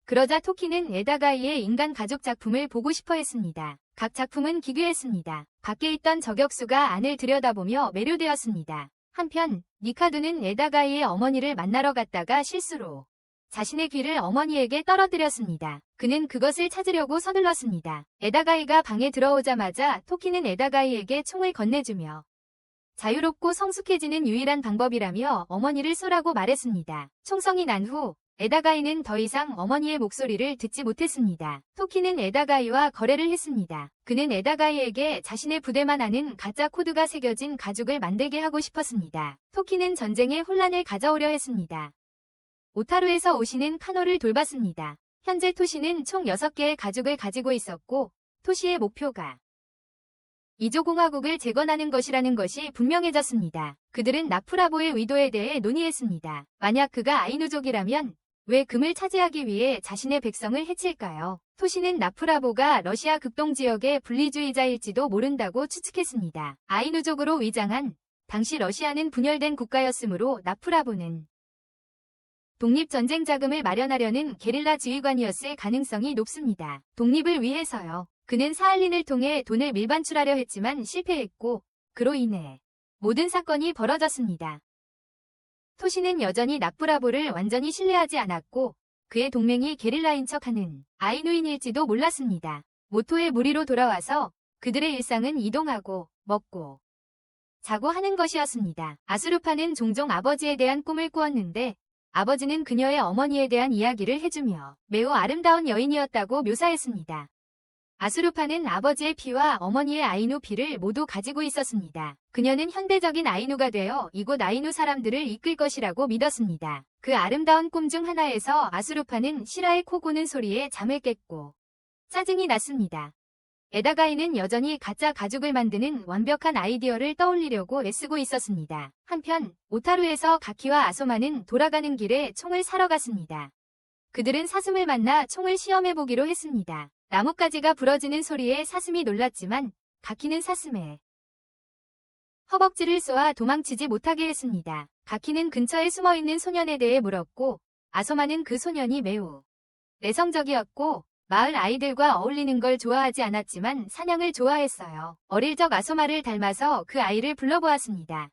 그러자 토키는 에다가이의 인간 가죽 작품을 보고 싶어 했습니다. 각 작품은 기괴했습니다. 밖에 있던 저격수가 안을 들여다보며 매료되었습니다. 한편 니카두는 에다가이의 어머니를 만나러 갔다가 실수로 자신의 귀를 어머니에게 떨어뜨렸습니다. 그는 그것을 찾으려고 서둘렀습니다. 에다가이가 방에 들어오자마자 토키는 에다가이에게 총을 건네주며 자유롭고 성숙해지는 유일한 방법이라며 어머니를 쏘라고 말했습니다. 총성이 난 후 에다가이는 더 이상 어머니의 목소리를 듣지 못했습니다. 토키는 에다가이와 거래를 했습니다. 그는 에다가이에게 자신의 부대만 아는 가짜 코드가 새겨진 가죽을 만들게 하고 싶었습니다. 토키는 전쟁에 혼란을 가져오려 했습니다. 오타루에서 오시는 카노를 돌봤습니다. 현재 토시는 총 6개의 가죽을 가지고 있었고 토시의 목표가 이조공화국을 재건하는 것이라는 것이 분명해졌습니다. 그들은 나프라보의 의도에 대해 논의했습니다. 만약 그가 아이누족이라면 왜 금을 차지하기 위해 자신의 백성을 해칠까요? 토시는 나프라보가 러시아 극동지역의 분리주의자일지도 모른다고 추측했습니다. 아이누족으로 위장한 당시 러시아는 분열된 국가였으므로 나프라보는 독립전쟁 자금을 마련하려는 게릴라 지휘관이었을 가능성이 높습니다. 독립을 위해서요. 그는 사할린을 통해 돈을 밀반출하려 했지만 실패했고 그로 인해 모든 사건이 벌어졌습니다. 토시는 여전히 나프라보를 완전히 신뢰하지 않았고 그의 동맹이 게릴라인 척하는 아이누인일지도 몰랐습니다. 모토의 무리로 돌아와서 그들의 일상은 이동하고 먹고 자고 하는 것이었습니다. 아수르파는 종종 아버지에 대한 꿈을 꾸었는데 아버지는 그녀의 어머니에 대한 이야기를 해주며 매우 아름다운 여인이었다고 묘사했습니다. 아수르파는 아버지의 피와 어머니의 아이누 피를 모두 가지고 있었습니다. 그녀는 현대적인 아이누가 되어 이곳 아이누 사람들을 이끌 것이라고 믿었습니다. 그 아름다운 꿈 중 하나에서 아수르파는 시라의 코 고는 소리에 잠을 깼고 짜증이 났습니다. 에다가이는 여전히 가짜 가죽을 만드는 완벽한 아이디어를 떠올리려고 애쓰고 있었습니다. 한편 오타루에서 가키와 아소마는 돌아가는 길에 총을 사러 갔습니다. 그들은 사슴을 만나 총을 시험해보기로 했습니다. 나뭇가지가 부러지는 소리에 사슴이 놀랐지만 가키는 사슴의 허벅지를 쏘아 도망치지 못하게 했습니다. 가키는 근처에 숨어있는 소년에 대해 물었고 아소마는 그 소년이 매우 내성적이었고 마을 아이들과 어울리는 걸 좋아하지 않았지만 사냥을 좋아했어요. 어릴 적 아소마를 닮아서 그 아이를 불러보았습니다.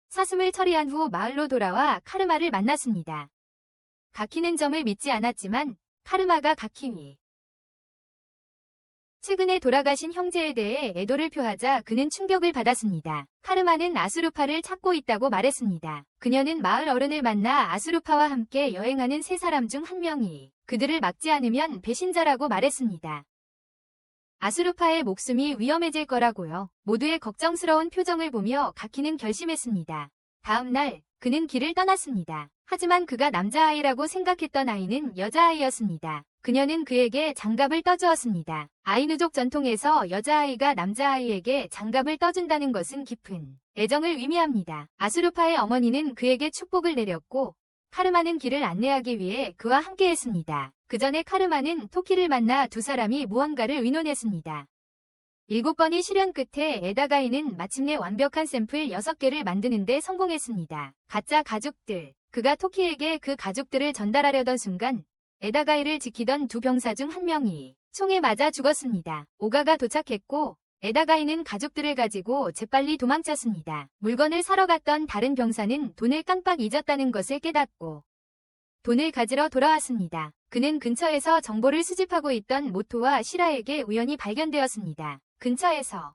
사슴을 처리한 후 마을로 돌아와 카르마를 만났습니다. 가키는 점을 믿지 않았지만 카르마가 가키위 최근에 돌아가신 형제에 대해 애도를 표하자 그는 충격을 받았습니다. 카르마는 아수르파를 찾고 있다고 말했습니다. 그녀는 마을 어른을 만나 아수르파와 함께 여행하는 세 사람 중 한 명이 그들을 막지 않으면 배신자라고 말했습니다. 아수르파의 목숨이 위험해질 거라고요. 모두의 걱정스러운 표정을 보며 가키는 결심했습니다. 다음 날 그는 길을 떠났습니다. 하지만 그가 남자아이라고 생각했던 아이는 여자아이였습니다. 그녀는 그에게 장갑을 떠주었습니다. 아이누족 전통에서 여자아이가 남자아이에게 장갑을 떠준다는 것은 깊은 애정을 의미합니다. 아수르파의 어머니는 그에게 축복을 내렸고 카르마는 길을 안내하기 위해 그와 함께했습니다. 그 전에 카르마는 토키를 만나 두 사람이 무언가를 의논했습니다. 7번의 실현 끝에 에다가이는 마침내 완벽한 샘플 6개를 만드는 데 성공했습니다. 가짜 가죽들. 그가 토키에게 그 가죽들을 전달하려던 순간 에다가이를 지키던 두 병사 중 한 명이 총에 맞아 죽었습니다. 오가가 도착했고 에다가이는 가죽들을 가지고 재빨리 도망쳤습니다. 물건을 사러 갔던 다른 병사는 돈을 깜빡 잊었다는 것을 깨닫고 돈을 가지러 돌아왔습니다. 그는 근처에서 정보를 수집하고 있던 모토와 시라에게 우연히 발견되었습니다. 근처에서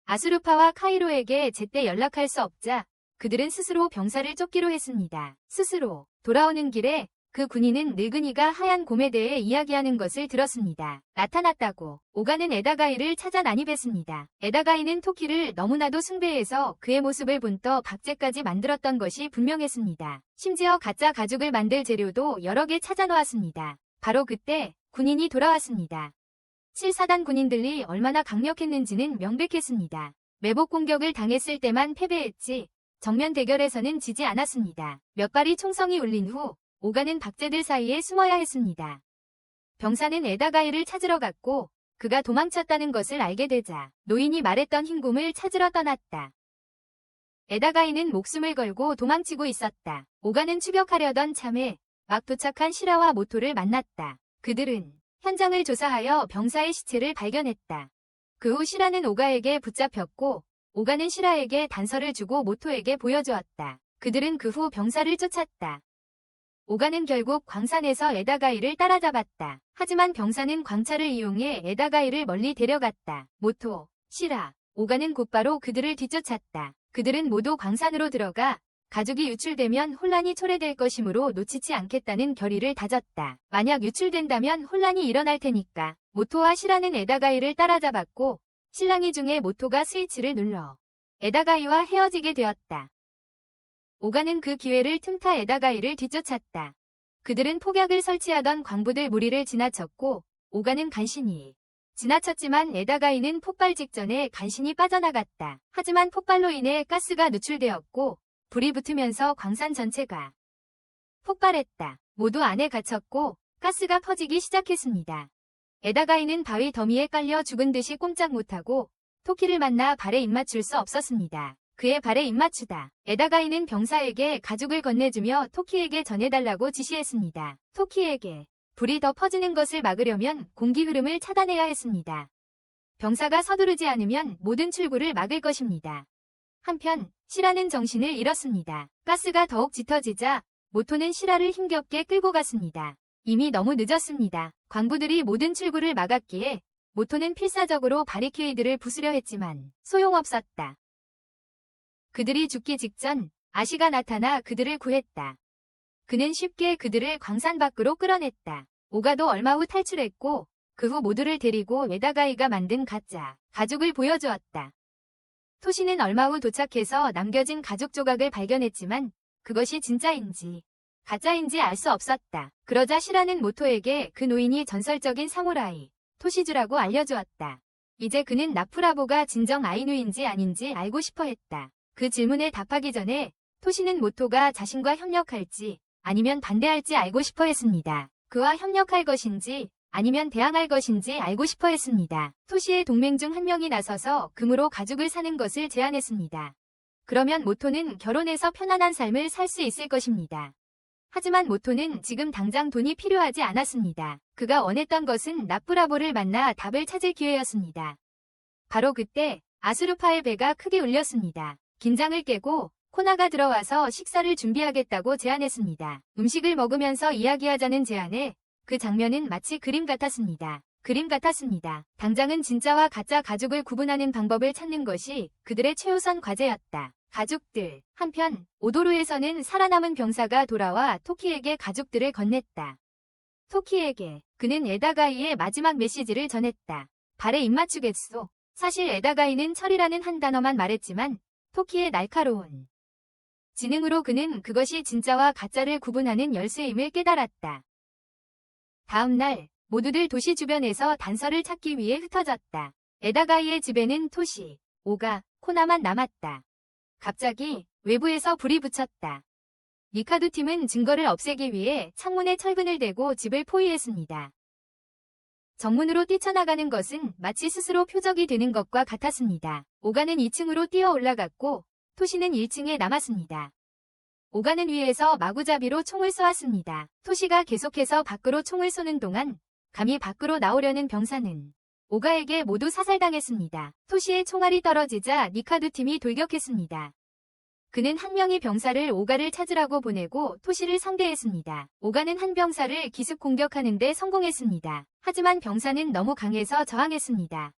아수르파와 카이로에게 제때 연락할 수 없자 그들은 스스로 병사를 쫓기로 했습니다. 스스로 돌아오는 길에 그 군인은 늙은이가 하얀 곰에 대해 이야기하는 것을 들었습니다. 나타났다고 오가는 에다가이를 찾아 난입했습니다. 에다가이는 토키를 너무나도 숭배해서 그의 모습을 본떠 박제까지 만들었던 것이 분명했습니다. 심지어 가짜 가죽을 만들 재료도 여러 개 찾아 놓았습니다. 바로 그때 군인이 돌아왔습니다. 7사단 군인들이 얼마나 강력했는지는 명백했습니다. 매복 공격을 당했을 때만 패배했지 정면 대결에서는 지지 않았습니다. 몇 발의 총성이 울린 후 오가는 박제들 사이에 숨어야 했습니다. 병사는 에다가이를 찾으러 갔고 그가 도망쳤다는 것을 알게 되자 노인이 말했던 흰곰을 찾으러 떠났다. 에다가이는 목숨을 걸고 도망치고 있었다. 오가는 추격하려던 참에 막 도착한 시라와 모토를 만났다. 그들은 현장을 조사하여 병사의 시체를 발견했다. 그 후 시라는 오가에게 붙잡혔고 오가는 시라에게 단서를 주고 모토에게 보여주었다. 그들은 그 후 병사를 쫓았다. 오가는 결국 광산에서 에다가이를 따라잡았다. 하지만 병사는 광차를 이용해 에다가이를 멀리 데려갔다. 모토, 시라, 오가는 곧바로 그들을 뒤쫓았다. 그들은 모두 광산으로 들어가 가죽이 유출되면 혼란이 초래될 것이므로 놓치지 않겠다는 결의를 다졌다. 만약 유출된다면 혼란이 일어날 테니까. 모토와 시라는 에다가이를 따라잡았고 실랑이 중에 모토가 스위치를 눌러 에다가이와 헤어지게 되었다. 오가는 그 기회를 틈타 에다가이를 뒤쫓았다. 그들은 폭약을 설치하던 광부들 무리를 지나쳤고 오가는 간신히 지나쳤지만 에다가이는 폭발 직전에 간신히 빠져나갔다. 하지만 폭발로 인해 가스가 누출되었고 불이 붙으면서 광산 전체가 폭발했다. 모두 안에 갇혔고 가스가 퍼지기 시작했습니다. 에다가이는 바위 더미에 깔려 죽은 듯이 꼼짝 못하고 토키를 만나 발에 입맞출 수 없었습니다. 그의 발에 입맞추다. 에다가이는 병사에게 가죽을 건네주며 토키에게 전해달라고 지시했습니다. 토키에게 불이 더 퍼지는 것을 막으려면 공기 흐름을 차단해야 했습니다. 병사가 서두르지 않으면 모든 출구를 막을 것입니다. 한편 시라는 정신을 잃었습니다. 가스가 더욱 짙어지자 모토는 시라를 힘겹게 끌고 갔습니다. 이미 너무 늦었습니다. 광부들이 모든 출구를 막았기에 모토는 필사적으로 바리케이드를 부수려 했지만 소용없었다. 그들이 죽기 직전 아시가 나타나 그들을 구했다. 그는 쉽게 그들을 광산 밖으로 끌어냈다. 오가도 얼마 후 탈출했고 그 후 모두를 데리고 에다가이가 만든 가짜 가죽을 보여주었다. 토시는 얼마 후 도착해서 남겨진 가죽 조각을 발견했지만 그것이 진짜인지 가짜인지 알 수 없었다. 그러자 시라는 모토에게 그 노인이 전설적인 사무라이 토시주라고 알려주었다. 이제 그는 나프라보가 진정 아이누인지 아닌지 알고 싶어 했다. 그 질문에 답하기 전에 토시는 모토가 자신과 협력할지 아니면 반대할지 알고 싶어 했습니다. 그와 협력할 것인지 아니면 대항할 것인지 알고 싶어 했습니다. 토시의 동맹 중 한 명이 나서서 금으로 가죽을 사는 것을 제안했습니다. 그러면 모토는 결혼해서 편안한 삶을 살 수 있을 것입니다. 하지만 모토는 지금 당장 돈이 필요하지 않았습니다. 그가 원했던 것은 나프라보를 만나 답을 찾을 기회였습니다. 바로 그때 아수르파의 배가 크게 울렸습니다. 긴장을 깨고 코나가 들어와서 식사를 준비하겠다고 제안했습니다. 음식을 먹으면서 이야기하자는 제안에 그 장면은 마치 그림 같았습니다. 그림 같았습니다. 당장은 진짜와 가짜 가족을 구분하는 방법을 찾는 것이 그들의 최우선 과제였다. 가족들. 한편 오도루에서는 살아남은 병사가 돌아와 토키에게 가족들을 건넸다. 토키에게 그는 에다가이의 마지막 메시지를 전했다. 발에 입맞추겠소. 사실 에다가이는 철이라는 한 단어만 말했지만 토키의 날카로운 지능으로 그는 그것이 진짜와 가짜를 구분하는 열쇠임을 깨달았다. 다음 날 모두들 도시 주변에서 단서를 찾기 위해 흩어졌다. 에다가이의 집에는 토시, 오가, 코나만 남았다. 갑자기 외부에서 불이 붙였다. 니카두 팀은 증거를 없애기 위해 창문에 철근을 대고 집을 포위했습니다. 정문으로 뛰쳐나가는 것은 마치 스스로 표적이 되는 것과 같았습니다. 오가는 2층으로 뛰어 올라갔고 토시는 1층에 남았습니다. 오가는 위에서 마구잡이로 총을 쏘았습니다. 토시가 계속해서 밖으로 총을 쏘는 동안 감히 밖으로 나오려는 병사는 오가에게 모두 사살당했습니다. 토시의 총알이 떨어지자 니카두 팀이 돌격했습니다. 그는 한 명의 병사를 오가를 찾으라고 보내고 토시를 상대했습니다. 오가는 한 병사를 기습 공격하는 데 성공했습니다. 하지만 병사는 너무 강해서 저항했습니다.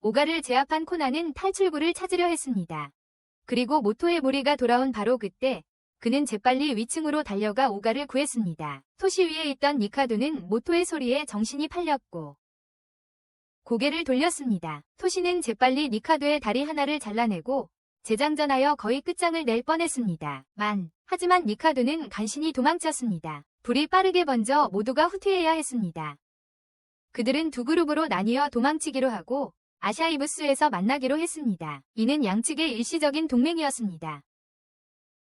오가를 제압한 코나는 탈출구를 찾으려 했습니다. 그리고 모토의 무리가 돌아온 바로 그때 그는 재빨리 위층으로 달려가 오가를 구했습니다. 토시 위에 있던 니카두는 모토의 소리에 정신이 팔렸고 고개를 돌렸습니다. 토시는 재빨리 니카두의 다리 하나를 잘라내고 재장전하여 거의 끝장을 낼 뻔했습니다. 하지만 니카두는 간신히 도망쳤습니다. 불이 빠르게 번져 모두가 후퇴해야 했습니다. 그들은 두 그룹으로 나뉘어 도망치기로 하고 아샤이부스에서 만나기로 했습니다. 이는 양측의 일시적인 동맹이었습니다.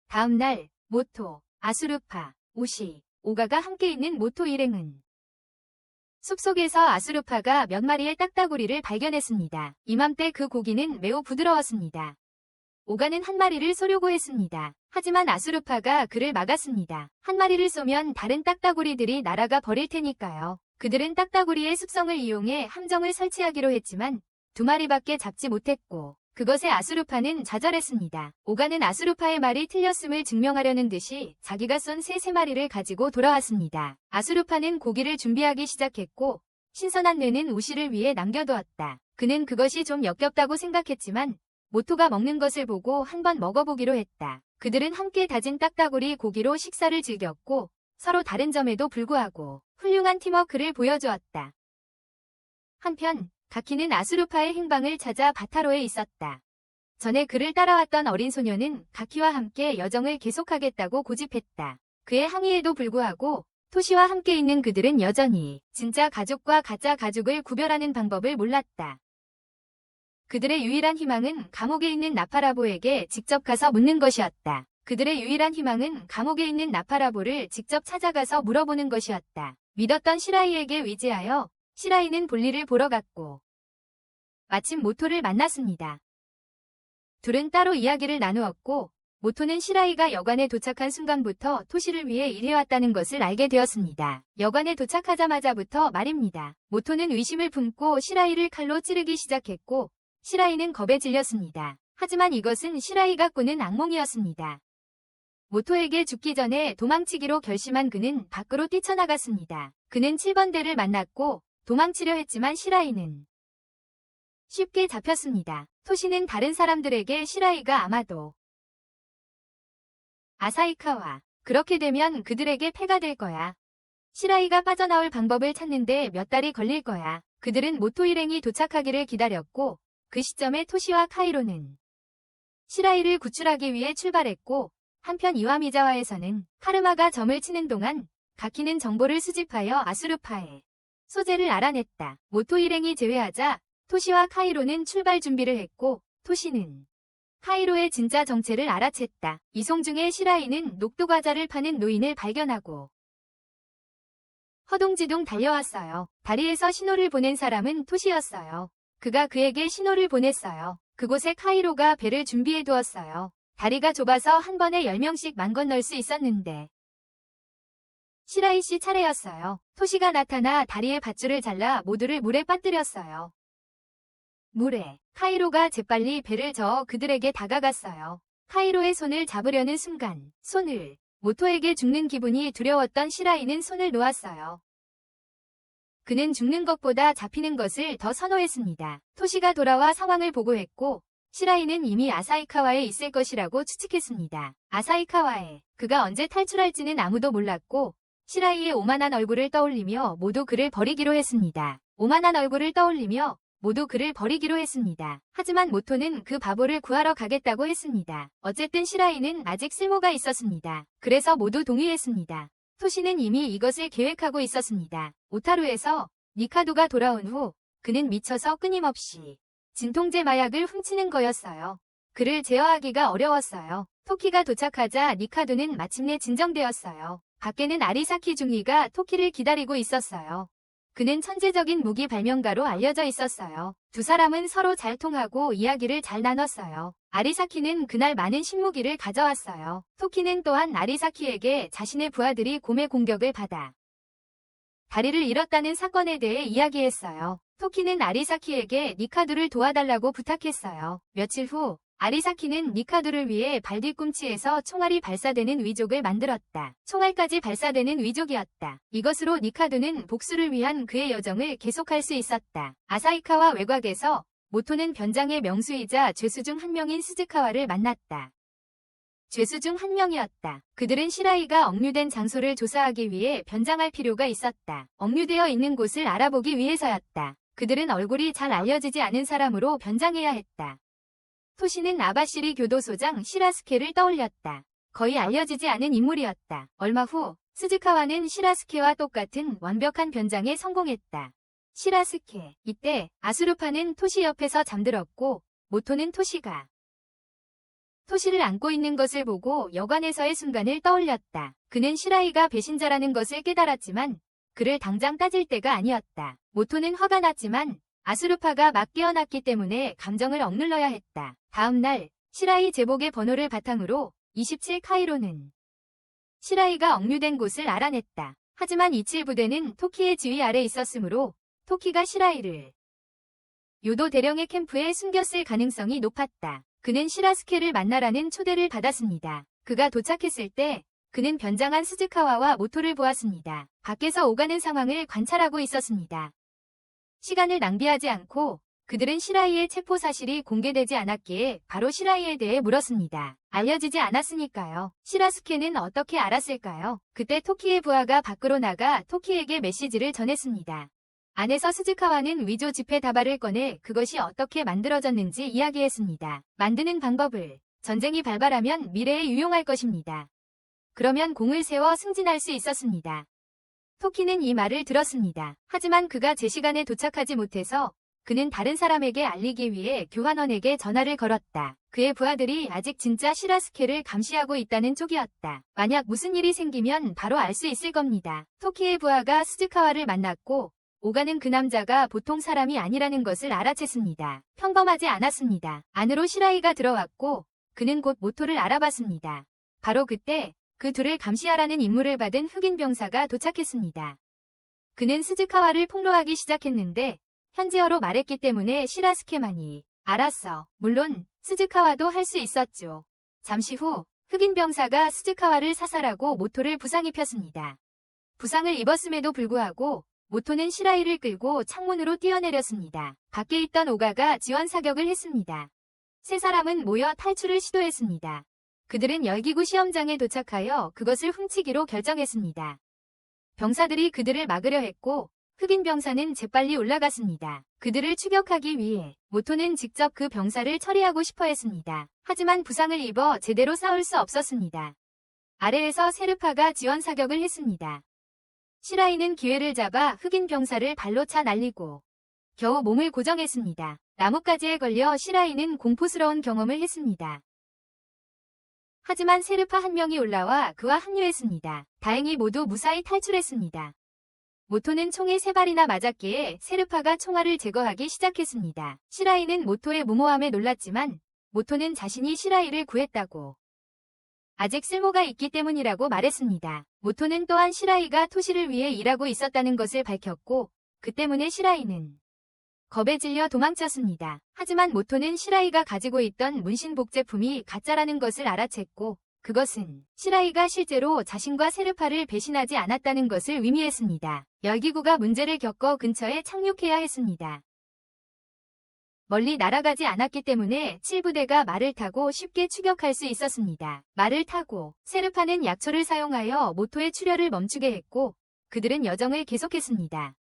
다음 날 모토, 아수르파, 오시, 오가가 함께 있는 모토 일행은 숲속에서 아수르파가 몇 마리의 딱따구리를 발견했습니다. 이맘때 그 고기는 매우 부드러웠습니다. 오가는 한 마리를 쏘려고 했습니다. 하지만 아수르파가 그를 막았습니다. 한 마리를 쏘면 다른 딱따구리들이 날아가 버릴 테니까요. 그들은 딱따구리의 습성을 이용해 함정을 설치하기로 했지만 두 마리밖에 잡지 못했고 그것에 아수르파는 좌절했습니다. 오가는 아수르파의 말이 틀렸음을 증명하려는 듯이 자기가 쏜 새 3마리를 가지고 돌아왔습니다. 아수르파는 고기를 준비하기 시작했고 신선한 뇌는 우시를 위해 남겨두었다. 그는 그것이 좀 역겹다고 생각했지만 모토가 먹는 것을 보고 한번 먹어보기로 했다. 그들은 함께 다진 딱따구리 고기로 식사를 즐겼고 서로 다른 점에도 불구하고 훌륭한 팀워크를 보여주었다. 한편 가키는 아수르파의 행방을 찾아 바타로에 있었다. 전에 그를 따라왔던 어린 소녀는 가키와 함께 여정을 계속하겠다고 고집했다. 그의 항의에도 불구하고 토시와 함께 있는 그들은 여전히 진짜 가족과 가짜 가족을 구별하는 방법을 몰랐다. 그들의 유일한 희망은 감옥에 있는 나파라보에게 직접 가서 묻는 것이었다. 그들의 유일한 희망은 감옥에 있는 나파라보를 직접 찾아가서 물어보는 것이었다. 믿었던 시라이에게 의지하여 시라이는 볼일을 보러 갔고 마침 모토를 만났습니다. 둘은 따로 이야기를 나누었고 모토는 시라이가 여관에 도착한 순간부터 토시를 위해 일해왔다는 것을 알게 되었습니다. 여관에 도착하자마자부터 말입니다. 모토는 의심을 품고 시라이를 칼로 찌르기 시작했고 시라이는 겁에 질렸습니다. 하지만 이것은 시라이가 꾸는 악몽이었습니다. 모토에게 죽기 전에 도망치기로 결심한 그는 밖으로 뛰쳐나갔습니다. 그는 7번대를 만났고 도망치려 했지만 시라이는 쉽게 잡혔습니다. 토시는 다른 사람들에게 시라이가 아마도 아사히카와 그렇게 되면 그들에게 패가 될 거야. 시라이가 빠져나올 방법을 찾는데 몇 달이 걸릴 거야. 그들은 모토 일행이 도착하기를 기다렸고 그 시점에 토시와 카이로는 시라이를 구출하기 위해 출발했고 한편 이와미자와에서는 카르마가 점을 치는 동안 가키는 정보를 수집하여 아수르파의 소재를 알아냈다. 모토 일행이 제외하자 토시와 카이로는 출발 준비를 했고 토시는 카이로의 진짜 정체를 알아챘다. 이송 중에 시라이는 녹두과자를 파는 노인을 발견하고 허둥지둥 달려왔어요. 다리에서 신호를 보낸 사람은 토시였어요. 그가 그에게 신호를 보냈어요. 그곳에 카이로가 배를 준비해 두었어요. 다리가 좁아서 한 번에 10명씩 만 건널 수 있었는데 시라이 씨 차례였어요. 토시가 나타나 다리의 밧줄을 잘라 모두를 물에 빠뜨렸어요. 물에 카이로가 재빨리 배를 저어 그들에게 다가갔어요. 카이로의 손을 잡으려는 순간 모토에게 죽는 기분이 두려웠던 시라이는 손을 놓았어요. 그는 죽는 것보다 잡히는 것을 더 선호했습니다. 토시가 돌아와 상황을 보고했고 시라이는 이미 아사히카와에 있을 것이라고 추측했습니다. 아사히카와에 그가 언제 탈출할지는 아무도 몰랐고 시라이의 오만한 얼굴을 떠올리며 모두 그를 버리기로 했습니다. 오만한 얼굴을 떠올리며 모두 그를 버리기로 했습니다. 하지만 모토는 그 바보를 구하러 가겠다고 했습니다. 어쨌든 시라이는 아직 쓸모가 있었습니다. 그래서 모두 동의했습니다. 토시는 이미 이것을 계획하고 있었습니다. 오타루에서 니카도가 돌아온 후 그는 미쳐서 끊임없이 진통제 마약을 훔치는 거였어요. 그를 제어하기가 어려웠어요. 토키가 도착하자 니카도는 마침내 진정되었어요. 밖에는 아리사키 중위가 토키를 기다리고 있었어요. 그는 천재적인 무기 발명가로 알려져 있었어요. 두 사람은 서로 잘 통하고 이야기를 잘 나눴어요. 아리사키는 그날 많은 신무기를 가져왔어요. 토키는 또한 아리사키에게 자신의 부하들이 곰의 공격을 받아 다리를 잃었다는 사건에 대해 이야기했어요. 토키는 아리사키에게 니카도를 도와달라고 부탁했어요. 며칠 후 아리사키는 니카도를 위해 발뒤꿈치에서 총알이 발사되는 위족을 만들었다. 총알까지 발사되는 위족이었다. 이것으로 니카도는 복수를 위한 그의 여정을 계속할 수 있었다. 아사히카와 외곽에서 모토는 변장의 명수이자 죄수 중 한 명인 스즈카와를 만났다. 죄수 중 한 명이었다. 그들은 시라이가 억류된 장소를 조사하기 위해 변장할 필요가 있었다. 억류되어 있는 곳을 알아보기 위해서였다. 그들은 얼굴이 잘 알려지지 않은 사람으로 변장해야 했다. 토시는 아바시리 교도소장 시라스케를 떠올렸다. 거의 알려지지 않은 인물이었다. 얼마 후 스즈카와는 시라스케와 똑같은 완벽한 변장에 성공했다. 시라스케. 이때 아수르파는 토시 옆에서 잠들었고 모토는 토시가 토시를 안고 있는 것을 보고 여관에서의 순간을 떠올렸다. 그는 시라이가 배신자라는 것을 깨달았지만 그를 당장 따질 때가 아니었다. 모토는 화가 났지만 아수르파가 막 깨어났기 때문에 감정을 억눌러야 했다. 다음 날 시라이 제복의 번호를 바탕으로 27 카이로는 시라이가 억류된 곳을 알아냈다. 하지만 27 부대는 토키의 지휘 아래 있었으므로 토키가 시라이를 요도 대령의 캠프에 숨겼을 가능성이 높았다. 그는 시라스케를 만나라는 초대를 받았습니다. 그가 도착했을 때 그는 변장한 스즈카와와 모토를 보았습니다. 밖에서 오가는 상황을 관찰하고 있었습니다. 시간을 낭비하지 않고 그들은 시라이의 체포 사실이 공개되지 않았기에 바로 시라이에 대해 물었습니다. 알려지지 않았으니까요. 시라스케는 어떻게 알았을까요? 그때 토키의 부하가 밖으로 나가 토키에게 메시지를 전했습니다. 안에서 스즈카와는 위조 지폐 다발을 꺼내 그것이 어떻게 만들어졌는지 이야기했습니다. 만드는 방법을 전쟁이 발발하면 미래에 유용할 것입니다. 그러면 공을 세워 승진할 수 있었습니다. 토키는 이 말을 들었습니다. 하지만 그가 제 시간에 도착하지 못해서 그는 다른 사람에게 알리기 위해 교환원에게 전화를 걸었다. 그의 부하들이 아직 진짜 시라스케를 감시하고 있다는 쪽이었다. 만약 무슨 일이 생기면 바로 알 수 있을 겁니다. 토키의 부하가 스즈카와를 만났고 오가는 그 남자가 보통 사람이 아니라는 것을 알아챘습니다. 평범하지 않았습니다. 안으로 시라이가 들어왔고 그는 곧 모토를 알아봤습니다. 바로 그때 그 둘을 감시하라는 임무를 받은 흑인 병사가 도착했습니다. 그는 스즈카와를 폭로하기 시작했는데 현지어로 말했기 때문에 시라스케만이 알았어. 물론 스즈카와도 할 수 있었죠. 잠시 후 흑인 병사가 스즈카와를 사살하고 모토를 부상 입혔습니다. 부상을 입었음에도 불구하고 모토는 시라이를 끌고 창문으로 뛰어내렸습니다. 밖에 있던 오가가 지원 사격을 했습니다. 세 사람은 모여 탈출을 시도했습니다. 그들은 열기구 시험장에 도착하여 그것을 훔치기로 결정했습니다. 병사들이 그들을 막으려 했고 흑인 병사는 재빨리 올라갔습니다. 그들을 추격하기 위해 모토는 직접 그 병사를 처리하고 싶어 했습니다. 하지만 부상을 입어 제대로 싸울 수 없었습니다. 아래에서 세르파가 지원 사격을 했습니다. 시라이는 기회를 잡아 흑인 병사를 발로 차 날리고 겨우 몸을 고정했습니다. 나뭇가지에 걸려 시라이는 공포스러운 경험을 했습니다. 하지만 세르파 한 명이 올라와 그와 합류했습니다. 다행히 모두 무사히 탈출했습니다. 모토는 총에 3발이나 맞았기에 세르파가 총알을 제거하기 시작했습니다. 시라이는 모토의 무모함에 놀랐지만 모토는 자신이 시라이를 구했다고 아직 쓸모가 있기 때문이라고 말했습니다. 모토는 또한 시라이가 토시를 위해 일하고 있었다는 것을 밝혔고 그 때문에 시라이는 겁에 질려 도망쳤습니다. 하지만 모토는 시라이가 가지고 있던 문신복 제품이 가짜라는 것을 알아챘고 그것은 시라이가 실제로 자신과 세르파를 배신하지 않았다는 것을 의미했습니다. 열기구가 문제를 겪어 근처에 착륙해야 했습니다. 멀리 날아가지 않았기 때문에 7부대가 말을 타고 쉽게 추격할 수 있었습니다. 말을 타고 세르파는 약초를 사용하여 모토의 출혈을 멈추게 했고 그들은 여정을 계속했습니다.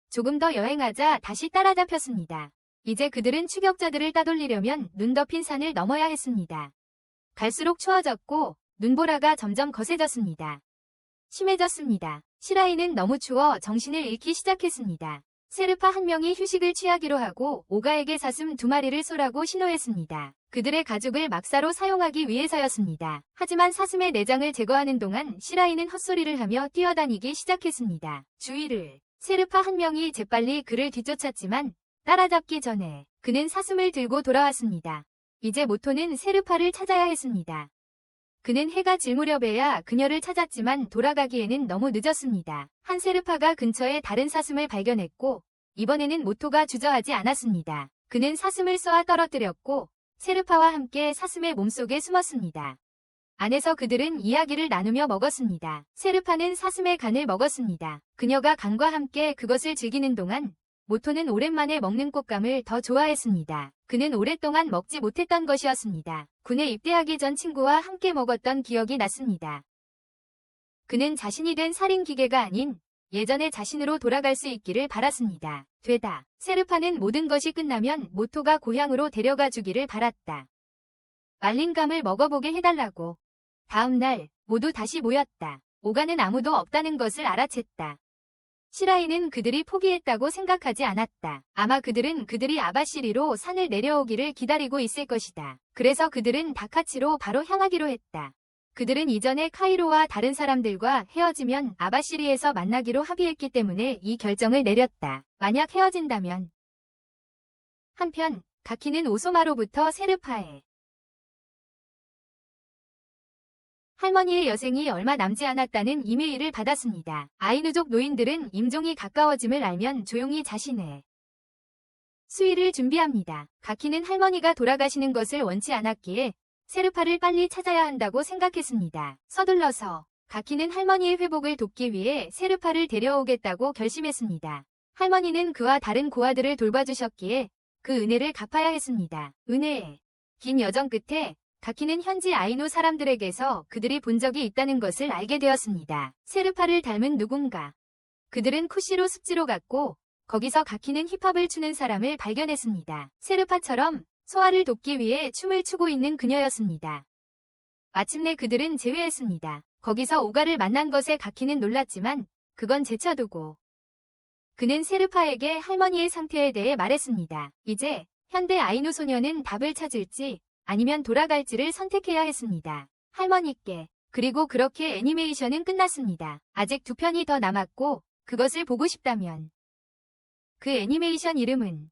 조금 더 여행하자 다시 따라잡혔습니다. 이제 그들은 추격자들을 따돌리려면 눈 덮인 산을 넘어야 했습니다. 갈수록 추워졌고 눈보라가 점점 거세졌습니다. 심해졌습니다. 시라이는 너무 추워 정신을 잃기 시작했습니다. 세르파 한 명이 휴식을 취하기로 하고 오가에게 사슴 2마리를 쏘라고 신호했습니다. 그들의 가죽을 막사로 사용하기 위해서였습니다. 하지만 사슴의 내장을 제거하는 동안 시라이는 헛소리를 하며 뛰어다니기 시작했습니다. 주의를. 세르파 한 명이 재빨리 그를 뒤쫓았지만 따라잡기 전에 그는 사슴을 들고 돌아왔습니다. 이제 모토는 세르파를 찾아야 했습니다. 그는 해가 질 무렵에야 그녀를 찾았지만 돌아가기에는 너무 늦었습니다. 한 세르파가 근처에 다른 사슴을 발견했고 이번에는 모토가 주저하지 않았습니다. 그는 사슴을 쏘아 떨어뜨렸고 세르파와 함께 사슴의 몸속에 숨었습니다. 안에서 그들은 이야기를 나누며 먹었습니다. 세르파는 사슴의 간을 먹었습니다. 그녀가 간과 함께 그것을 즐기는 동안 모토는 오랜만에 먹는 꽃감을 더 좋아했습니다. 그는 오랫동안 먹지 못했던 것이었습니다. 군에 입대하기 전 친구와 함께 먹었던 기억이 났습니다. 그는 자신이 된 살인 기계가 아닌 예전의 자신으로 돌아갈 수 있기를 바랐습니다. 되다. 세르파는 모든 것이 끝나면 모토가 고향으로 데려가 주기를 바랐다. 말린 감을 먹어보게 해달라고. 다음 날 모두 다시 모였다. 오가는 아무도 없다는 것을 알아챘다. 시라이는 그들이 포기했다고 생각하지 않았다. 아마 그들은 그들이 아바시리로 산을 내려오기를 기다리고 있을 것이다. 그래서 그들은 다카치로 바로 향하기로 했다. 그들은 이전에 카이로와 다른 사람들과 헤어지면 아바시리에서 만나기로 합의했기 때문에 이 결정을 내렸다. 만약 헤어진다면. 한편 가키는 오소마로부터 세르파에 할머니의 여생이 얼마 남지 않았다는 이메일을 받았습니다. 아이누족 노인들은 임종이 가까워짐을 알면 조용히 자신의 수위를 준비합니다. 가키는 할머니가 돌아가시는 것을 원치 않았기에 세르파를 빨리 찾아야 한다고 생각했습니다. 서둘러서 가키는 할머니의 회복을 돕기 위해 세르파를 데려오겠다고 결심했습니다. 할머니는 그와 다른 고아들을 돌봐주셨기에 그 은혜를 갚아야 했습니다. 은혜에 긴 여정 끝에 가키는 현지 아이누 사람들에게서 그들이 본 적이 있다는 것을 알게 되었습니다. 세르파를 닮은 누군가. 그들은 쿠시로 습지로 갔고 거기서 가키는 힙합을 추는 사람을 발견했습니다. 세르파처럼 소아를 돕기 위해 춤을 추고 있는 그녀였습니다. 마침내 그들은 재회했습니다. 거기서 오가를 만난 것에 가키는 놀랐지만 그건 제쳐두고 그는 세르파에게 할머니의 상태에 대해 말했습니다. 이제 현대 아이누 소녀는 답을 찾을지 아니면 돌아갈지를 선택해야 했습니다. 할머니께. 그리고 그렇게 애니메이션은 끝났습니다. 아직 2편이 더 남았고 그것을 보고 싶다면 그 애니메이션 이름은